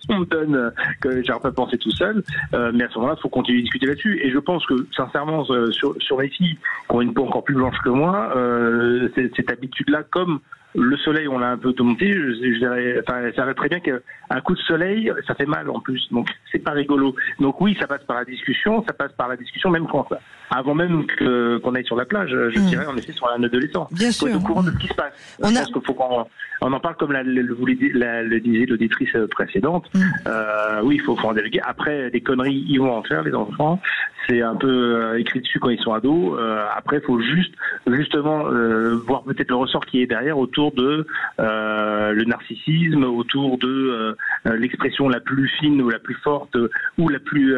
qu'on me donne, que j'arrive pas à penser tout seul, mais à ce moment-là, il faut continuer à discuter là-dessus. Et je pense que, sincèrement, sur les filles qui ont une peau encore plus blanche que moi, cette habitude-là, comme le soleil, on l'a un peu dompté, je dirais, ça va très bien qu'un coup de soleil, ça fait mal en plus, donc c'est pas rigolo. Donc oui, ça passe par la discussion, même avant même qu'on aille sur la plage, je dirais en effet sur un adolescent. Bien sûr. Faut être au courant de ce qui se passe. Je pense qu'il faut qu'on en parle comme le disait l'auditrice précédente. Oui, il faut en déléguer. Après, des conneries, ils vont en faire, les enfants. C'est un peu écrit dessus quand ils sont ados. Après, il faut justement voir peut-être le ressort qui est derrière autour de le narcissisme, autour de l'expression la plus fine ou la plus forte ou la plus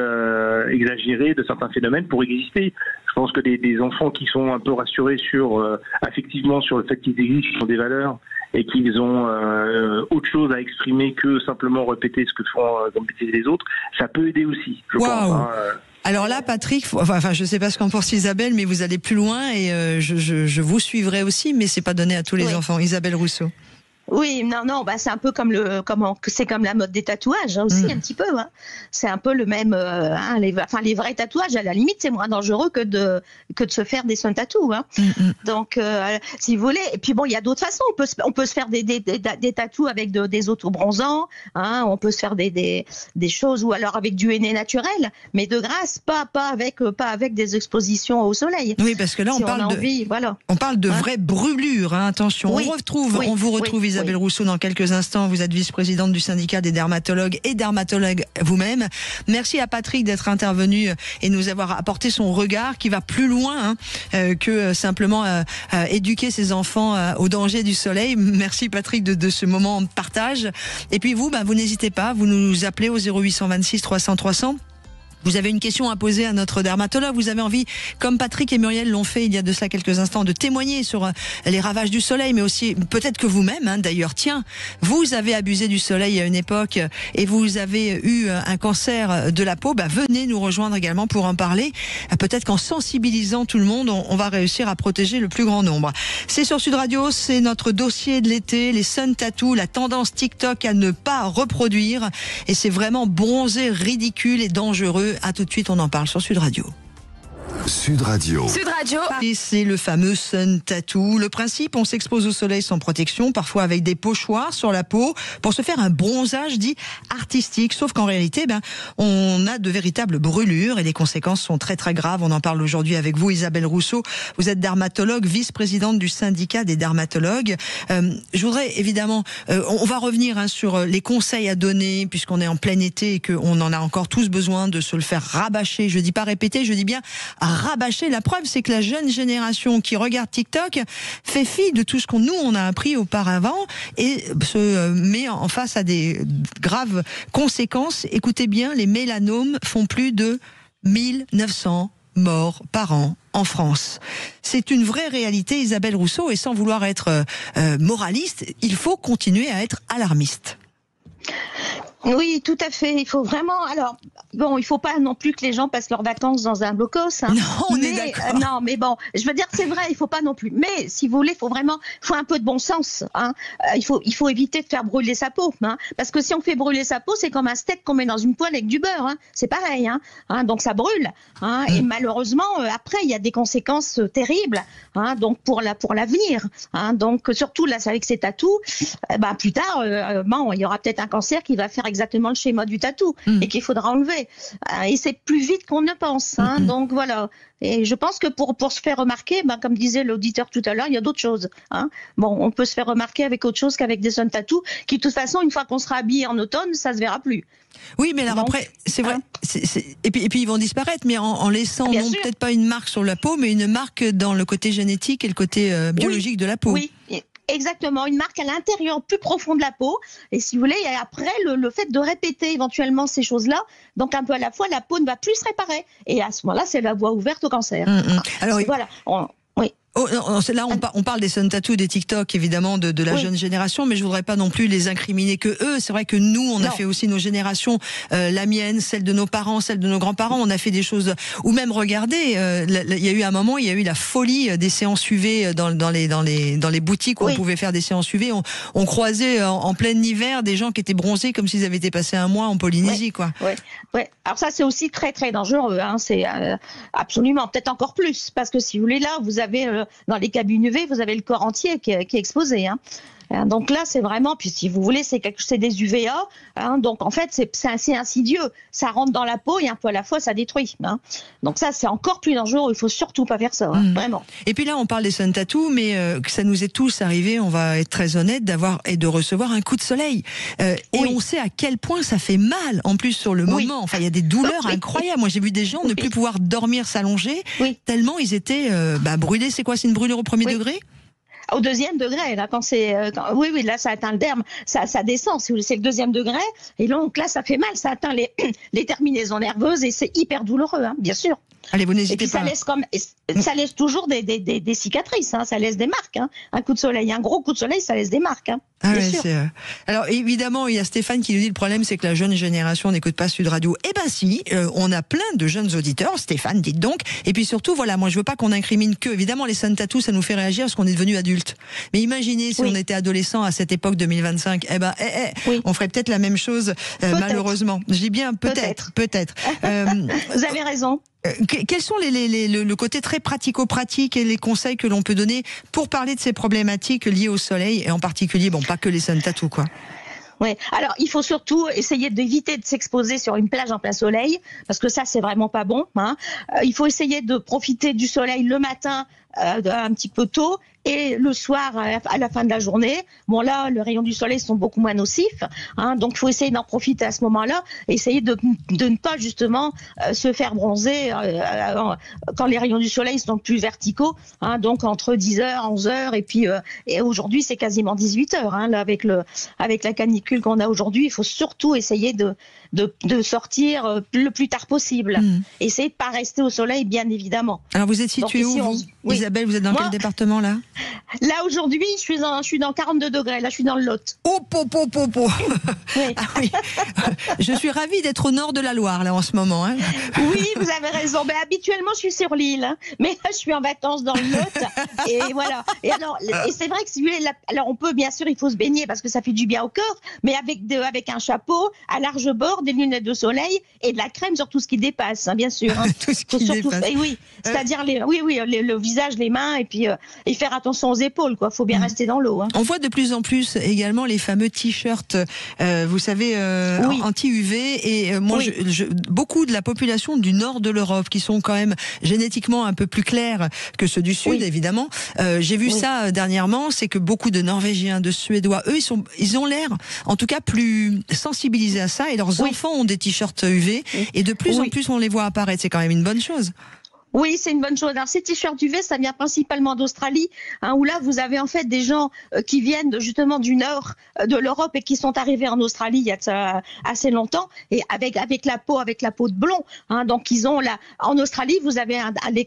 exagérée de certains phénomènes pour exister. Je pense que des enfants qui sont un peu rassurés affectivement sur le fait qu'ils existent, qu'ils ont des valeurs et qu'ils ont autre chose à exprimer que simplement répéter ce que font comme bêtises les autres, ça peut aider aussi, je pense. Alors là, Patrick, je sais pas ce qu'en pense Isabelle, mais vous allez plus loin et je vous suivrai aussi, mais c'est pas donné à tous les enfants. Isabelle Rousseau. Oui, non, c'est un peu comme c'est comme la mode des tatouages aussi un petit peu. Hein. C'est un peu le même. Les vrais tatouages, à la limite, c'est moins dangereux que de se faire des sun tattoos. Hein. Donc, si vous voulez, et puis bon, il y a d'autres façons. On peut se faire des tattoos avec des autobronzants. Hein. On peut se faire des choses ou alors avec du henné naturel, mais de grâce, pas avec des expositions au soleil. Oui, parce que là, on parle de vraies brûlures. Hein. Attention, on vous retrouve. Isabelle Rousseau dans quelques instants. Vous êtes vice-présidente du syndicat des dermatologues et dermatologue vous-même. Merci à Patrick d'être intervenu et nous avoir apporté son regard qui va plus loin que simplement éduquer ses enfants au danger du soleil. Merci Patrick de ce moment de partage. Et puis vous n'hésitez pas, vous nous appelez au 0826 300 300. Vous avez une question à poser à notre dermatologue. Vous avez envie, comme Patrick et Muriel l'ont fait il y a de cela quelques instants, de témoigner sur les ravages du soleil, mais aussi peut-être que vous-même, d'ailleurs, tiens, vous avez abusé du soleil à une époque et vous avez eu un cancer de la peau. Venez nous rejoindre également pour en parler. Peut-être qu'en sensibilisant tout le monde, on va réussir à protéger le plus grand nombre. C'est sur Sud Radio, c'est notre dossier de l'été, les sun tattoos, la tendance TikTok à ne pas reproduire. Et c'est vraiment bronzé, ridicule et dangereux. À tout de suite, on en parle sur Sud Radio. Sud Radio. Sud Radio. Et c'est le fameux sun tattoo. Le principe, on s'expose au soleil sans protection, parfois avec des pochoirs sur la peau, pour se faire un bronzage dit artistique. Sauf qu'en réalité, on a de véritables brûlures et les conséquences sont très très graves. On en parle aujourd'hui avec vous, Isabelle Rousseau. Vous êtes dermatologue, vice-présidente du syndicat des dermatologues. Je voudrais évidemment, on va revenir sur les conseils à donner, puisqu'on est en plein été et qu'on en a encore tous besoin de se le faire rabâcher. Je dis pas répéter, je dis bien rabâcher. La preuve, c'est que la jeune génération qui regarde TikTok fait fi de tout ce qu'on on a appris auparavant et se met en face à des graves conséquences. Écoutez bien, les mélanomes font plus de 1900 morts par an en France. C'est une vraie réalité, Isabelle Rousseau, et sans vouloir être moraliste, il faut continuer à être alarmiste. Oui, tout à fait. Il faut vraiment. Alors, bon, il faut pas non plus que les gens passent leurs vacances dans un blocos. Non, on est d'accord. Non, mais bon, je veux dire, c'est vrai, il faut pas non plus. Mais si vous voulez, faut un peu de bon sens. Il faut éviter de faire brûler sa peau, parce que si on fait brûler sa peau, c'est comme un steak qu'on met dans une poêle avec du beurre. C'est pareil. Donc ça brûle. Et malheureusement, après, il y a des conséquences terribles. Donc pour l'avenir. Donc surtout là, avec ces tatous, plus tard, il y aura peut-être un cancer qui va faire exactement le schéma du tatou et qu'il faudra enlever. Et c'est plus vite qu'on ne pense. Donc voilà. Et je pense que pour se faire remarquer, comme disait l'auditeur tout à l'heure, il y a d'autres choses. Bon, on peut se faire remarquer avec autre chose qu'avec des sun tattoos, qui de toute façon, une fois qu'on sera habillé en automne, ça se verra plus. Oui, mais alors après, c'est vrai. Et puis ils vont disparaître, mais en laissant peut-être pas une marque sur la peau, mais une marque dans le côté génétique et le côté biologique de la peau. Oui. Exactement, une marque à l'intérieur, plus profond de la peau. Et si vous voulez, et après, le fait de répéter éventuellement ces choses-là, donc un peu à la fois, la peau ne va plus se réparer. Et à ce moment-là, c'est la voie ouverte au cancer. Alors, voilà. Oui. Là, on parle des sun tattoos, des TikTok, évidemment, de la jeune génération, mais je voudrais pas non plus les incriminer que eux. C'est vrai que nous, on a fait aussi nos générations, la mienne, celle de nos parents, celle de nos grands-parents. On a fait des choses, ou même regardez, il y a eu un moment, il y a eu la folie des séances UV dans les boutiques où on pouvait faire des séances UV. On croisait en plein hiver des gens qui étaient bronzés comme s'ils avaient été passés un mois en Polynésie, quoi. Ouais. Alors ça, c'est aussi très très dangereux. C'est absolument, peut-être encore plus, parce que si vous voulez, là, vous avez dans les cabines UV, vous avez le corps entier qui est exposé. Donc là, c'est vraiment, puis si vous voulez, c'est des UVA. Donc en fait, c'est assez insidieux. Ça rentre dans la peau et un peu à la fois, ça détruit. Donc ça, c'est encore plus dangereux. Il faut surtout pas faire ça, vraiment. Et puis là, on parle des sun tattoos, mais que ça nous est tous arrivé, on va être très honnête, d'avoir et de recevoir un coup de soleil. Et on sait à quel point ça fait mal, en plus sur le moment. Enfin, il y a des douleurs incroyables. Moi, j'ai vu des gens ne plus pouvoir dormir, s'allonger, tellement ils étaient brûlés. C'est quoi? C'est une brûlure au premier degré? Au deuxième degré, là, oui, là, ça atteint le derme, ça descend, c'est le deuxième degré, et donc là, ça fait mal, ça atteint les terminaisons nerveuses, et c'est hyper douloureux, bien sûr. Allez, vous n'hésitez pas. Ça laisse toujours des cicatrices, ça laisse des marques. Un coup de soleil, un gros coup de soleil, ça laisse des marques. Alors évidemment, il y a Stéphane qui nous dit le problème, c'est que la jeune génération n'écoute pas Sud Radio. Eh ben si, on a plein de jeunes auditeurs. Stéphane, dites donc. Et puis surtout, voilà, moi je veux pas qu'on incrimine que. Évidemment, les sun tattoos, ça nous fait réagir parce qu'on est devenu adulte. Mais imaginez si on était adolescent à cette époque 2025. On ferait peut-être la même chose, malheureusement. Je dis bien peut-être. Vous avez raison. Quels sont le côté très pratico-pratique et les conseils que l'on peut donner pour parler de ces problématiques liées au soleil et en particulier, pas que les sun tattoos, quoi? Oui. Alors, il faut surtout essayer d'éviter de s'exposer sur une plage en plein soleil, parce que ça, c'est vraiment pas bon. Il faut essayer de profiter du soleil le matin un petit peu tôt et le soir à la fin de la journée. Bon là, les rayons du soleil sont beaucoup moins nocifs, donc il faut essayer d'en profiter à ce moment-là, essayer de ne pas justement se faire bronzer quand les rayons du soleil sont plus verticaux, donc entre 10h, 11h et puis et aujourd'hui c'est quasiment 18h là, avec la canicule qu'on a aujourd'hui. Il faut surtout essayer de sortir le plus tard possible. Essayez de pas rester au soleil, bien évidemment. Alors vous êtes située où, vous Isabelle, vous êtes dans quel département là? Là aujourd'hui, je suis dans 42 degrés. Là, je suis dans le Lot. Oh, oui. Ah, oui. Je suis ravie d'être au nord de la Loire là en ce moment. Hein. Oui, vous avez raison. Mais habituellement, je suis sur l'île, hein. Mais là, je suis en vacances dans le Lot. Et voilà. Et alors, c'est vrai que si vous voulez, alors on peut bien sûr, il faut se baigner parce que ça fait du bien au corps, mais avec un chapeau à large bord, des lunettes de soleil et de la crème sur tout ce qui dépasse, hein, bien sûr. Hein. Tout ce qui dépasse. Oui, c'est-à-dire le visage, les mains, et puis et faire attention aux épaules, quoi. Faut bien rester dans l'eau. Hein. On voit de plus en plus également les fameux t-shirts, vous savez, anti-UV, et moi, beaucoup de la population du nord de l'Europe, qui sont quand même génétiquement un peu plus clairs que ceux du sud, évidemment. J'ai vu ça dernièrement, c'est que beaucoup de Norvégiens, de Suédois, eux, ils ont l'air, en tout cas, plus sensibilisés à ça, et leurs enfants ont des t-shirts UV, et de plus en plus on les voit apparaître. C'est quand même une bonne chose. Oui, c'est une bonne chose. Alors, ces t-shirts UV, ça vient principalement d'Australie, hein, où là, vous avez en fait des gens qui viennent justement du nord de l'Europe et qui sont arrivés en Australie il y a ça assez longtemps, et avec la peau de blond. Hein, donc, ils ont là, en Australie, vous avez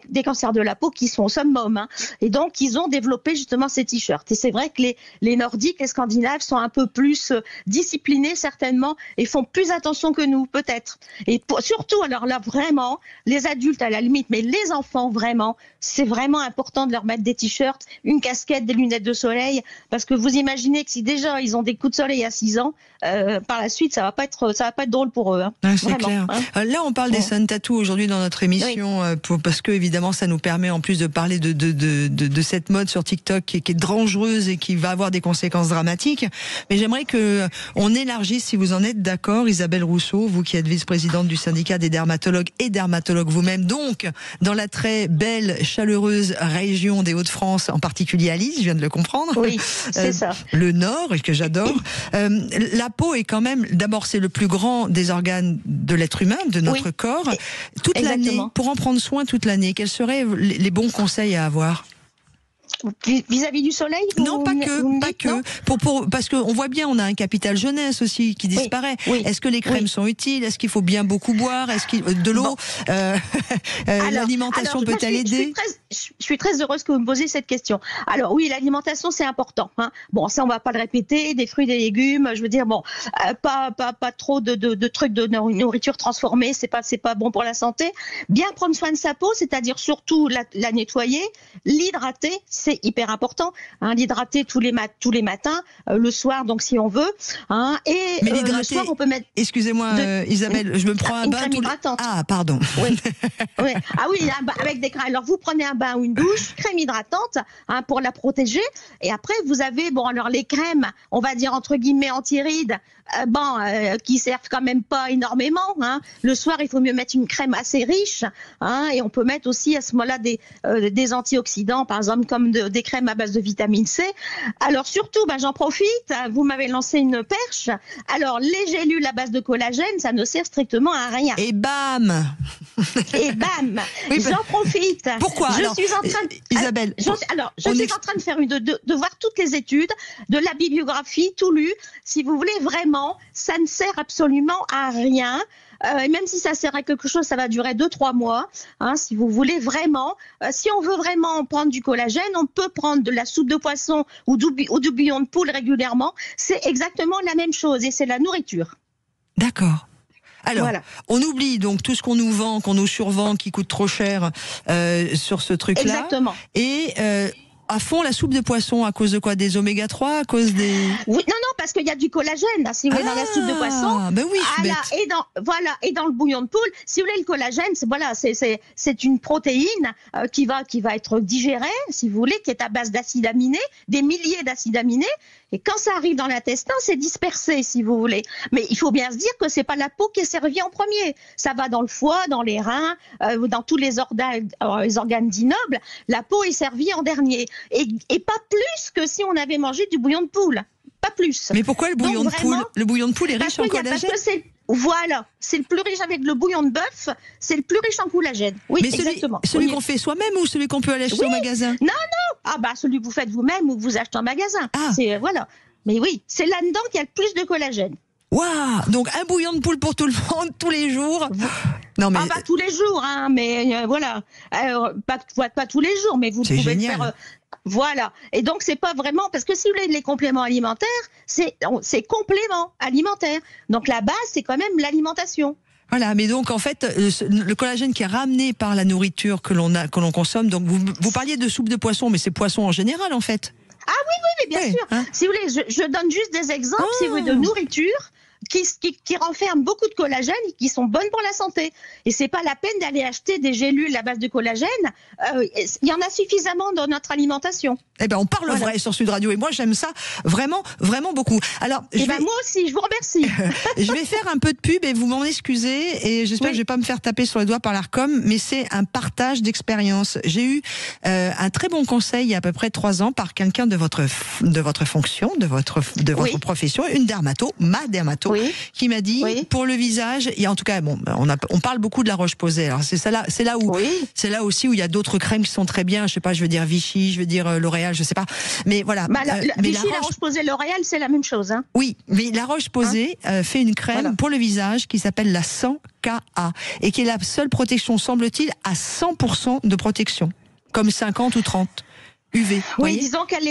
des cancers de la peau qui sont au summum, hein, et donc ils ont développé justement ces t-shirts. Et c'est vrai que les Nordiques, les Scandinaves sont un peu plus disciplinés certainement et font plus attention que nous, peut-être. Et surtout, alors là, vraiment, les adultes à la limite, mais les enfants, vraiment, c'est vraiment important de leur mettre des t-shirts, une casquette, des lunettes de soleil, parce que vous imaginez que si déjà ils ont des coups de soleil à 6 ans, par la suite, ça va pas être drôle pour eux. Hein. Ah, c'est clair. Hein. Là, on parle des sun tattoos aujourd'hui dans notre émission, parce que évidemment, ça nous permet en plus de parler de cette mode sur TikTok qui est dangereuse et qui va avoir des conséquences dramatiques. Mais j'aimerais que on élargisse, si vous en êtes d'accord, Isabelle Rousseau, vous qui êtes vice-présidente du syndicat des dermatologues et dermatologues vous-même, donc dans la très belle, chaleureuse région des Hauts-de-France, en particulier à Lille, je viens de le comprendre. Oui, c'est ça. Le Nord, que j'adore. La peau est quand même, d'abord, c'est le plus grand des organes de l'être humain, de notre corps. Toute l'année, pour en prendre soin toute l'année, quels seraient les bons conseils à avoir ? Vis-à-vis du soleil? Non, pas que. Parce qu'on voit bien, on a un capital jeunesse aussi qui disparaît. Est-ce que les crèmes sont utiles? Est-ce qu'il faut bien beaucoup boire? Est-ce qu'il de l'eau? L'alimentation peut-elle aider? Je suis très heureuse que vous me posiez cette question. Alors oui, l'alimentation c'est important. Hein. Bon, ça on va pas le répéter. Des fruits, des légumes. Je veux dire, bon, pas trop de trucs de nourriture transformée. C'est pas bon pour la santé. Bien prendre soin de sa peau, c'est-à-dire surtout la nettoyer, l'hydrater. C'est hyper important, hein, l'hydrater tous les matins, le soir donc si on veut, hein, et le soir on peut mettre. Excusez-moi Isabelle, je me prends un bain hydratante. Ah pardon. Oui. Ah oui, avec des crèmes. Alors vous prenez un bain ou une douche, crème hydratante, hein, pour la protéger, et après vous avez alors les crèmes, on va dire entre guillemets anti-rides, qui servent quand même pas énormément. Hein. Le soir il faut mieux mettre une crème assez riche, hein, et on peut mettre aussi à ce moment-là des antioxydants, par exemple comme des crèmes à base de vitamine C. Alors surtout, j'en profite, vous m'avez lancé une perche. Alors les gélules à base de collagène, ça ne sert strictement à rien. Et bam. J'en profite. Pourquoi? Isabelle, je suis en train de faire de voir toutes les études, de la bibliographie, tout lu. Si vous voulez vraiment, ça ne sert absolument à rien. Même si ça sert à quelque chose, ça va durer 2-3 mois. Hein, si vous voulez vraiment, si on veut vraiment prendre du collagène, on peut prendre de la soupe de poisson ou du bouillon de poule régulièrement. C'est exactement la même chose et c'est la nourriture. D'accord. Alors, on oublie donc tout ce qu'on nous vend, qu'on nous survend, qui coûte trop cher sur ce truc-là. Exactement. Et à fond la soupe de poisson, à cause de quoi? Des oméga 3, à cause des... Oui, non, parce qu'il y a du collagène, là, si vous voulez, dans la soupe de poisson. Ben oui, et dans le bouillon de poule, si vous voulez, le collagène, c'est une protéine qui va être digérée, si vous voulez, qui est à base d'acides aminés, des milliers d'acides aminés, et quand ça arrive dans l'intestin, c'est dispersé, si vous voulez. Mais il faut bien se dire que c'est pas la peau qui est servie en premier. Ça va dans le foie, dans les reins, dans tous les organes dits nobles. La peau est servie en dernier. Et pas plus que si on avait mangé du bouillon de poule. Pas plus. Mais pourquoi le bouillon de poule? Le bouillon de poule est riche en collagène. Voilà, c'est le plus riche avec le bouillon de bœuf, c'est le plus riche en collagène. Oui, mais exactement. Celui qu'on fait soi-même ou celui qu'on peut aller acheter au magasin? Non. Celui que vous faites vous-même ou que vous achetez en magasin. Voilà. Mais oui, c'est là-dedans qu'il y a le plus de collagène. Waouh! Donc un bouillon de poule pour tout le monde, tous les jours. Non mais pas tous les jours, hein, mais voilà, pas tous les jours, mais vous pouvez génial. le faire. Voilà. Et donc c'est pas vraiment parce que si vous voulez les compléments alimentaires, c'est complément alimentaire. Donc la base c'est quand même l'alimentation. Voilà, mais donc en fait, le collagène qui est ramené par la nourriture que l'on consomme. Donc vous parliez de soupe de poisson, mais c'est poisson en général en fait. Ah oui, mais bien sûr. Hein. Si vous voulez, je donne juste des exemples, si vous voulez, de nourriture qui renferment beaucoup de collagène et qui sont bonnes pour la santé. Et c'est pas la peine d'aller acheter des gélules à base de collagène. Il y en a suffisamment dans notre alimentation. Eh ben, on parle vrai sur Sud Radio et moi j'aime ça vraiment, vraiment beaucoup. Alors, moi aussi, je vous remercie. Je vais faire un peu de pub et vous m'en excusez et j'espère que je vais pas me faire taper sur les doigts par l'Arcom, mais c'est un partage d'expérience. J'ai eu un très bon conseil il y a à peu près 3 ans par quelqu'un de votre fonction, de votre profession, une ma dermato, qui m'a dit pour le visage, et en tout cas bon, on parle beaucoup de la Roche-Posay. Alors c'est là aussi où il y a d'autres crèmes qui sont très bien. Je sais pas, je veux dire Vichy, je veux dire L'Oréal, je sais pas, mais voilà. Vichy, la Roche-Posay, L'Oréal, c'est la même chose. Hein. Oui, mais la Roche-Posay fait une crème pour le visage qui s'appelle la 100KA et qui est la seule protection, semble-t-il, à 100% de protection, comme 50 ou 30. UV. Disons qu'elle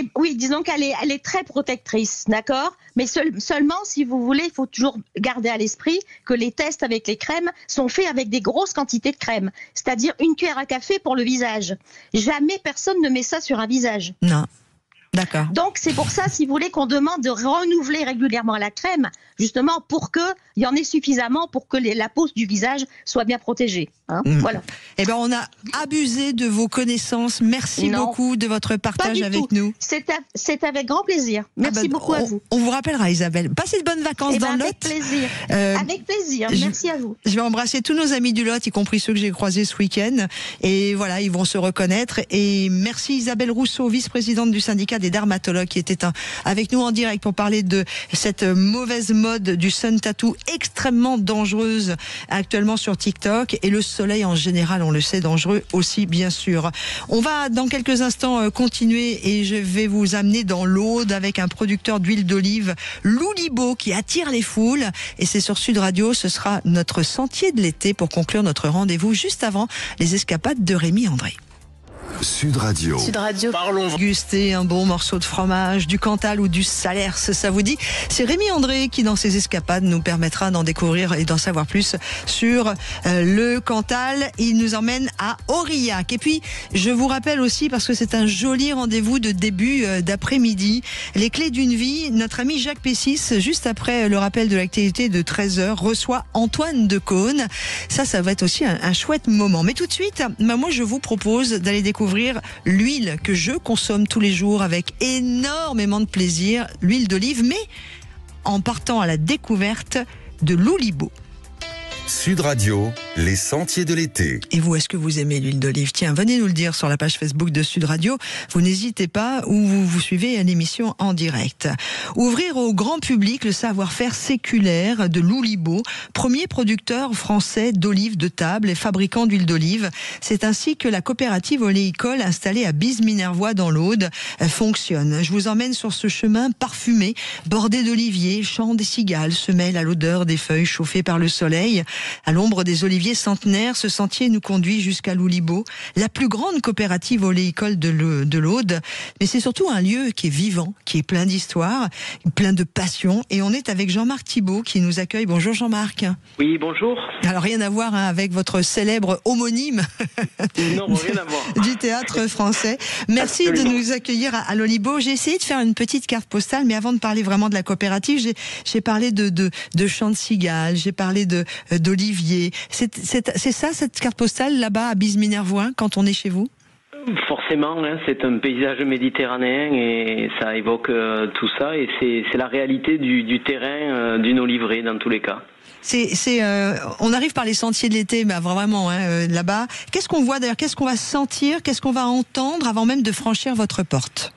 est très protectrice, d'accord. Mais seulement, si vous voulez, il faut toujours garder à l'esprit que les tests avec les crèmes sont faits avec des grosses quantités de crème, c'est-à-dire 1 cuillère à café pour le visage. Jamais personne ne met ça sur un visage. Non. D'accord. Donc c'est pour ça, si vous voulez, qu'on demande de renouveler régulièrement la crème, justement pour qu'il y en ait suffisamment pour que la peau du visage soit bien protégée. Hein. Voilà. Eh ben, on a abusé de vos connaissances. Merci beaucoup de votre partage avec nous. C'est avec grand plaisir. Merci beaucoup à vous. On vous rappellera, Isabelle. Passez de bonnes vacances dans le Lot. Avec plaisir. Avec plaisir. Merci à vous. Je vais embrasser tous nos amis du Lot, y compris ceux que j'ai croisés ce week-end. Et voilà, ils vont se reconnaître. Et merci Isabelle Rousseau, vice-présidente du syndicat des dermatologues, qui était avec nous en direct pour parler de cette mauvaise mode du sun tattoo extrêmement dangereuse actuellement sur TikTok, et le soleil en général, on le sait, dangereux aussi bien sûr. On va dans quelques instants continuer et je vais vous amener dans l'Aude avec un producteur d'huile d'olive, Loulibo, qui attire les foules, et c'est sur Sud Radio. Ce sera notre sentier de l'été pour conclure notre rendez-vous juste avant les escapades de Rémi André. Sud Radio. Sud Radio. Parlons. Guster un bon morceau de fromage, du Cantal ou du Salers, ça vous dit? C'est Rémi André qui, dans ses escapades, nous permettra d'en découvrir et d'en savoir plus sur le Cantal. Il nous emmène à Aurillac. Et puis, je vous rappelle aussi, parce que c'est un joli rendez-vous de début d'après-midi, les clés d'une vie. Notre ami Jacques Pessis, juste après le rappel de l'actualité de 13h, reçoit Antoine Decaune. Ça va être aussi un chouette moment. Mais tout de suite, moi, je vous propose d'aller découvrir l'huile que je consomme tous les jours avec énormément de plaisir, l'huile d'olive, mais en partant à la découverte de Loulibo. Sud Radio, les sentiers de l'été. Et vous, est-ce que vous aimez l'huile d'olive? Tiens, venez nous le dire sur la page Facebook de Sud Radio. Vous n'hésitez pas, ou vous suivez l'émission en direct. Ouvrir au grand public le savoir-faire séculaire de Loulibo, premier producteur français d'olives de table et fabricant d'huile d'olive. C'est ainsi que la coopérative oléicole installée à Bise-Minervois dans l'Aude fonctionne. Je vous emmène sur ce chemin parfumé, bordé d'oliviers, chant des cigales se mêle à l'odeur des feuilles chauffées par le soleil. À l'ombre des oliviers centenaires, ce sentier nous conduit jusqu'à Loulibo, la plus grande coopérative oléicole de l'Aude. Mais c'est surtout un lieu qui est vivant, qui est plein d'histoire, plein de passion. Et on est avec Jean-Marc Thibault qui nous accueille. Bonjour Jean-Marc. Oui, bonjour. Alors rien à voir avec votre célèbre homonyme non, rien à voir. du théâtre français. Merci Absolument. De nous accueillir à Loulibo. J'ai essayé de faire une petite carte postale, mais avant de parler vraiment de la coopérative, j'ai parlé de chants de cigales, j'ai parlé d'olivier. C'est ça, cette carte postale là-bas à Bise-Minervois, quand on est chez vous? Forcément, hein, c'est un paysage méditerranéen et ça évoque tout ça, et c'est la réalité du terrain d'une oliverie dans tous les cas. On arrive par les sentiers de l'été, mais vraiment là-bas. Qu'est-ce qu'on voit d'ailleurs? Qu'est-ce qu'on va sentir? Qu'est-ce qu'on va entendre avant même de franchir votre porte?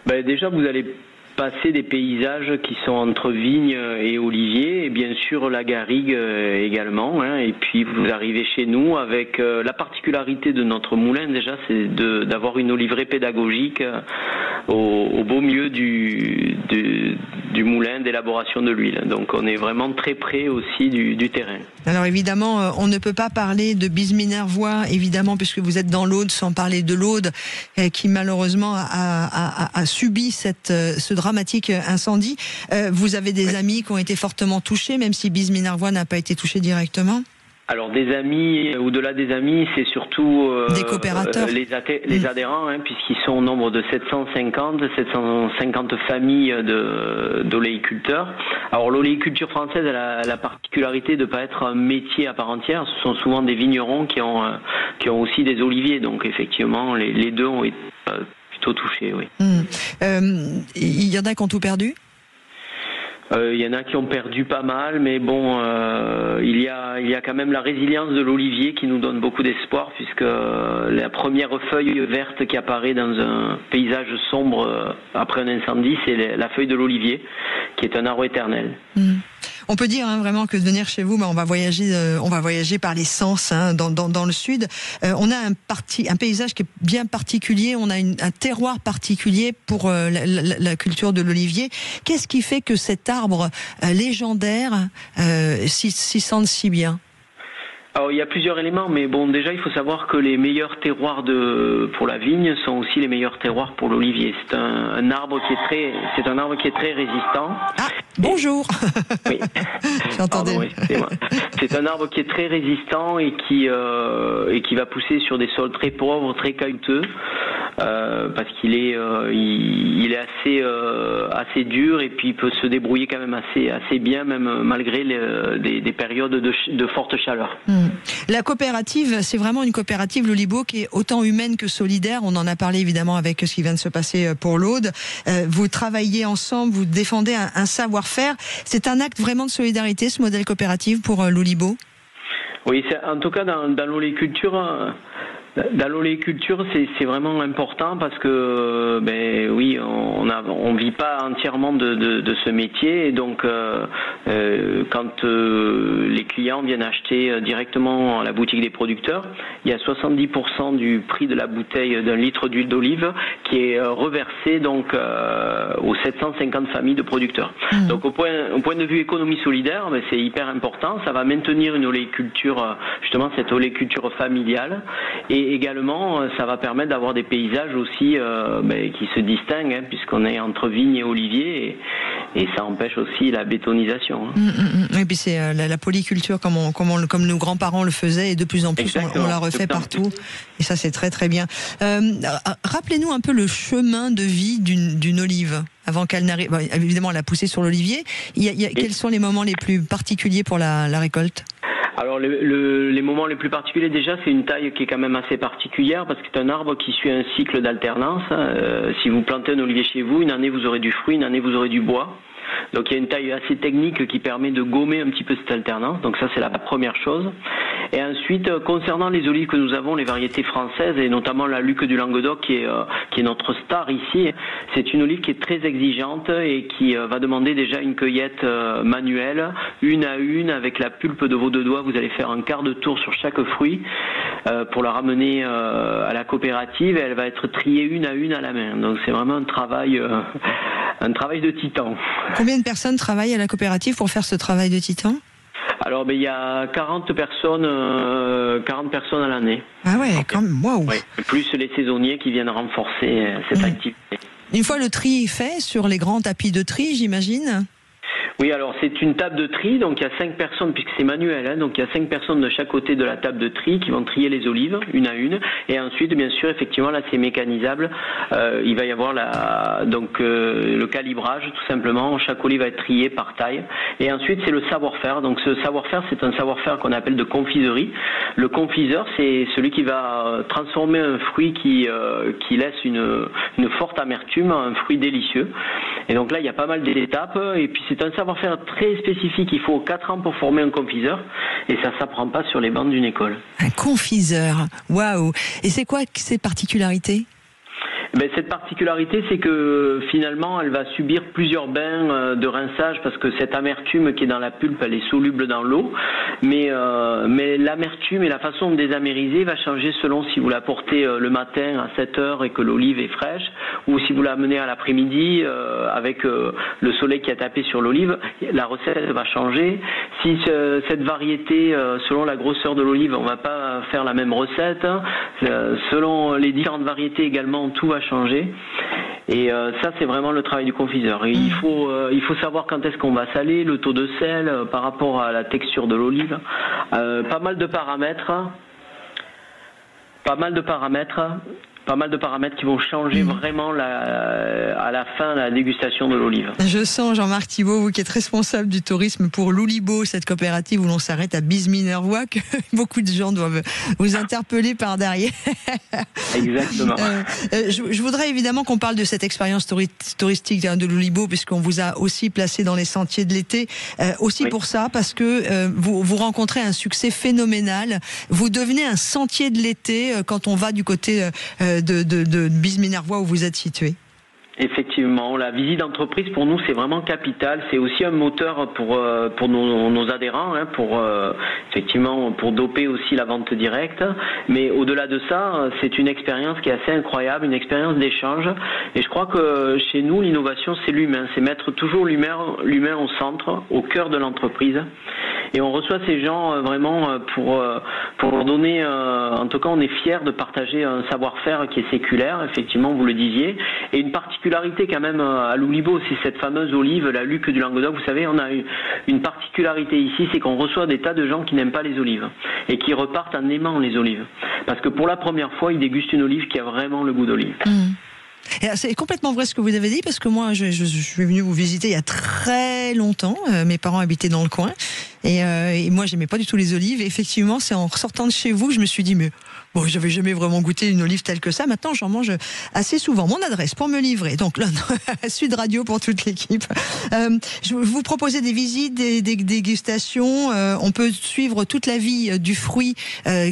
Déjà, vous allez passer des paysages qui sont entre vignes et oliviers, et bien sûr la garrigue également. Hein, et puis vous arrivez chez nous avec la particularité de notre moulin déjà, c'est d'avoir une oliveraie pédagogique au beau milieu du moulin d'élaboration de l'huile. Donc on est vraiment très près aussi du terrain. Alors évidemment, on ne peut pas parler de Bise-Minervois, évidemment, puisque vous êtes dans l'Aude, sans parler de l'Aude, qui malheureusement a subi ce dramatique incendie. Vous avez des amis qui ont été fortement touchés, même si Bise-Minervois n'a pas été touché directement? Alors des amis, au-delà des amis, c'est surtout des coopérateurs, les adhérents, hein, puisqu'ils sont au nombre de 750 familles d'oléiculteurs. Alors l'oléiculture française a la particularité de ne pas être un métier à part entière. Ce sont souvent des vignerons qui ont aussi des oliviers. Donc effectivement, les deux ont été plutôt touchés. Oui. Il y en a qui ont tout perdu? Il y en a qui ont perdu pas mal, mais bon, il y a quand même la résilience de l'olivier qui nous donne beaucoup d'espoir, puisque la première feuille verte qui apparaît dans un paysage sombre après un incendie, c'est la feuille de l'olivier, qui est un arbre éternel. On peut dire vraiment que de venir chez vous, on va voyager par les sens dans le sud. On a un paysage qui est bien particulier, on a un terroir particulier pour la culture de l'olivier. Qu'est-ce qui fait que cet arbre légendaire s'y sente si bien? Alors il y a plusieurs éléments, mais bon, déjà il faut savoir que les meilleurs terroirs pour la vigne sont aussi les meilleurs terroirs pour l'olivier. C'est un arbre qui est très résistant. Ah, bonjour. Oui. J'entendais. Pardon, excusez-moi. C'est un arbre qui est très résistant et qui va pousser sur des sols très pauvres, très caillouteux. Parce qu'il est assez dur, et puis il peut se débrouiller quand même assez bien, même malgré des périodes de forte chaleur. La coopérative, c'est vraiment une coopérative, l'Olibo, qui est autant humaine que solidaire. On en a parlé évidemment avec ce qui vient de se passer pour l'Aude. Vous travaillez ensemble, vous défendez un savoir-faire. C'est un acte vraiment de solidarité, ce modèle coopératif pour l'Olibo? Oui, en tout cas dans l'oléiculture. Dans l'oléiculture, c'est vraiment important parce que oui, on vit pas entièrement de ce métier, et donc quand les clients viennent acheter directement à la boutique des producteurs, il y a 70% du prix de la bouteille d'un litre d'huile d'olive qui est reversé donc aux 750 familles de producteurs. Donc au point de vue économie solidaire, c'est hyper important. Ça va maintenir une oléiculture, justement cette oléiculture familiale, et également ça va permettre d'avoir des paysages aussi qui se distinguent, hein, puisqu'on est entre vigne et olivier, et ça empêche aussi la bétonisation. Et puis c'est la polyculture comme nos grands-parents le faisaient, et de plus en plus on la refait partout, et ça c'est très très bien. Rappelez-nous un peu le chemin de vie d'une olive avant qu'elle n'arrive. Évidemment, elle a poussé sur l'olivier. Quels sont les moments les plus particuliers pour la récolte? Alors les moments les plus particuliers, déjà, c'est une taille qui est quand même assez particulière, parce que c'est un arbre qui suit un cycle d'alternance. Si vous plantez un olivier chez vous, une année vous aurez du fruit, une année vous aurez du bois. Donc il y a une taille assez technique qui permet de gommer un petit peu cette alternance. Donc ça, c'est la première chose. Et ensuite, concernant les olives que nous avons, les variétés françaises, et notamment la Luc du Languedoc qui est notre star ici, c'est une olive qui est très exigeante et qui va demander déjà une cueillette manuelle, une à une, avec la pulpe de vos deux doigts. Vous allez faire un quart de tour sur chaque fruit pour la ramener à la coopérative, et elle va être triée une à une à la main. Donc c'est vraiment un travail de titan. Combien de personnes travaillent à la coopérative pour faire ce travail de titan? Alors, il y a 40 personnes à l'année. Ah ouais, quand même, waouh. Ouais, plus les saisonniers qui viennent renforcer cette activité. Une fois le tri fait sur les grands tapis de tri, j'imagine? Oui, alors c'est une table de tri, donc il y a 5 personnes, puisque c'est manuel, hein, donc il y a 5 personnes de chaque côté de la table de tri qui vont trier les olives, une à une, et ensuite, bien sûr, effectivement, là c'est mécanisable, il va y avoir le calibrage, tout simplement, chaque olive va être triée par taille, et ensuite c'est le savoir-faire, donc ce savoir-faire, c'est un savoir-faire qu'on appelle de confiserie. Le confiseur, c'est celui qui va transformer un fruit qui laisse une forte amertume en un fruit délicieux, et donc là il y a pas mal d'étapes, et puis c'est un savoir-faire très spécifique. Il faut 4 ans pour former un confiseur, et ça s'apprend pas sur les bancs d'une école. Un confiseur, waouh! Et c'est quoi ces particularités? Cette particularité, c'est que finalement, elle va subir plusieurs bains de rinçage parce que cette amertume qui est dans la pulpe, elle est soluble dans l'eau. Mais l'amertume et la façon de désamériser va changer selon si vous la portez le matin à 7h et que l'olive est fraîche, ou si vous la menez à l'après-midi avec le soleil qui a tapé sur l'olive, la recette va changer. Si cette variété, selon la grosseur de l'olive, on va pas faire la même recette. Selon les différentes variétés également, tout va changer. Et ça, c'est vraiment le travail du confiseur. Et il faut savoir quand est-ce qu'on va saler, le taux de sel par rapport à la texture de l'olive. Pas mal de paramètres qui vont changer vraiment à la fin la dégustation de l'olive. Je sens, Jean-Marc Thibault, vous qui êtes responsable du tourisme pour l'Olibo, cette coopérative où l'on s'arrête à Bisminervois, que beaucoup de gens doivent vous interpeller par derrière. Exactement. Je voudrais évidemment qu'on parle de cette expérience touristique de l'Olibo, puisqu'on vous a aussi placé dans les sentiers de l'été. Pour ça, parce que vous rencontrez un succès phénoménal. Vous devenez un sentier de l'été quand on va du côté de Bisminervois où vous êtes situé. Effectivement, la visite d'entreprise pour nous c'est vraiment capital. C'est aussi un moteur pour nos adhérents, effectivement pour doper aussi la vente directe. Mais au-delà de ça, c'est une expérience qui est assez incroyable, une expérience d'échange. Et je crois que chez nous, l'innovation c'est l'humain, c'est mettre toujours l'humain au centre, au cœur de l'entreprise. Et on reçoit ces gens vraiment pour leur donner, en tout cas on est fiers de partager un savoir-faire qui est séculaire, effectivement vous le disiez, et une particularité quand même à l'Olibo, c'est cette fameuse olive, la Luc du Languedoc. Vous savez, on a une particularité ici, c'est qu'on reçoit des tas de gens qui n'aiment pas les olives et qui repartent en aimant les olives. Parce que pour la première fois, ils dégustent une olive qui a vraiment le goût d'olive. C'est complètement vrai ce que vous avez dit, parce que moi je suis venu vous visiter il y a très longtemps, mes parents habitaient dans le coin et moi j'aimais pas du tout les olives, et effectivement c'est en ressortant de chez vous que je me suis dit mais bon, j'avais jamais vraiment goûté une olive telle que ça. Maintenant j'en mange assez souvent. Mon adresse pour me livrer, donc là Sud Radio pour toute l'équipe. Je vous proposais des visites, des dégustations, on peut suivre toute la vie du fruit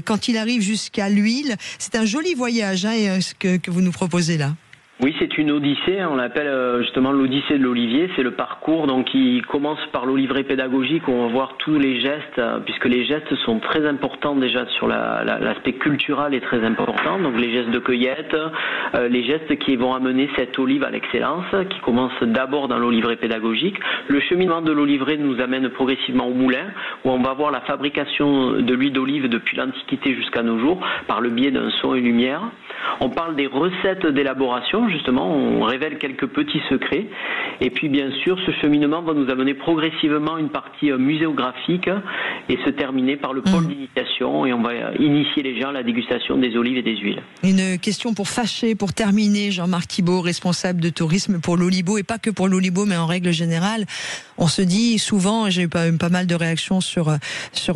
quand il arrive jusqu'à l'huile. C'est un joli voyage que vous nous proposez là. Oui, c'est une odyssée, on l'appelle justement l'odyssée de l'olivier, c'est le parcours donc qui commence par l'oliveraie pédagogique où on va voir tous les gestes, puisque les gestes sont très importants déjà sur l'aspect culturel est très important, donc les gestes de cueillette, les gestes qui vont amener cette olive à l'excellence, qui commence d'abord dans l'oliveraie pédagogique. Le cheminement de l'oliveraie nous amène progressivement au moulin, où on va voir la fabrication de l'huile d'olive depuis l'Antiquité jusqu'à nos jours, par le biais d'un son et lumière. On parle des recettes d'élaboration, justement, on révèle quelques petits secrets. Et puis, bien sûr, ce cheminement va nous amener progressivement une partie muséographique et se terminer par le pôle d'initiation. Et on va initier les gens à la dégustation des olives et des huiles. Une question pour fâcher, pour terminer, Jean-Marc Thibault, responsable de tourisme pour l'Olibo, et pas que pour l'Olibo, mais en règle générale. On se dit souvent, j'ai eu pas mal de réactions sur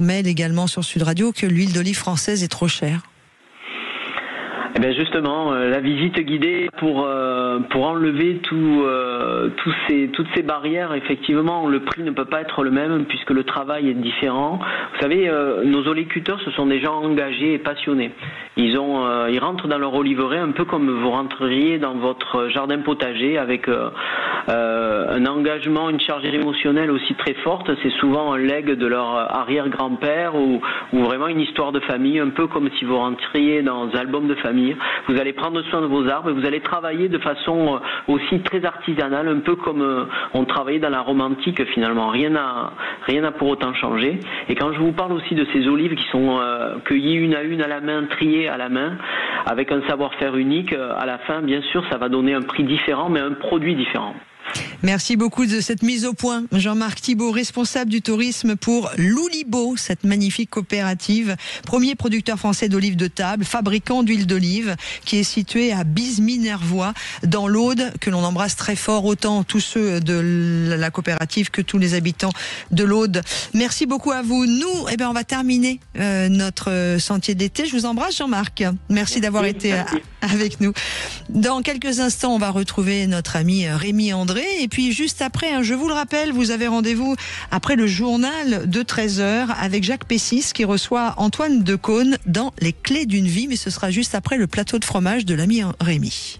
mail également sur Sud Radio, que l'huile d'olive française est trop chère. Eh bien justement, la visite guidée pour enlever toutes ces barrières, effectivement, le prix ne peut pas être le même puisque le travail est différent. Vous savez, nos oliculteurs, ce sont des gens engagés et passionnés. Ils rentrent dans leur oliveraie un peu comme vous rentreriez dans votre jardin potager avec un engagement, une charge émotionnelle aussi très forte. C'est souvent un legs de leur arrière-grand-père ou vraiment une histoire de famille, un peu comme si vous rentriez dans un album de famille. Vous allez prendre soin de vos arbres et vous allez travailler de façon aussi très artisanale, un peu comme on travaillait dans la Rome antique finalement. Rien n'a pour autant changé. Et quand je vous parle aussi de ces olives qui sont cueillies une à la main, triées à la main, avec un savoir-faire unique, à la fin, bien sûr, ça va donner un prix différent, mais un produit différent. Merci beaucoup de cette mise au point. Jean-Marc Thibault, responsable du tourisme pour l'Olibo, cette magnifique coopérative, premier producteur français d'olives de table, fabricant d'huile d'olive, qui est situé à Bisminervois, dans l'Aude, que l'on embrasse très fort, autant tous ceux de la coopérative que tous les habitants de l'Aude. Merci beaucoup à vous. Nous, on va terminer notre sentier d'été. Je vous embrasse, Jean-Marc. Merci d'avoir été avec nous. Dans quelques instants, on va retrouver notre ami Rémi André. Et puis juste après, je vous le rappelle, vous avez rendez-vous après le journal de 13h avec Jacques Pessis qui reçoit Antoine Decaune dans Les Clés d'une vie. Mais ce sera juste après le plateau de fromage de l'ami Rémi.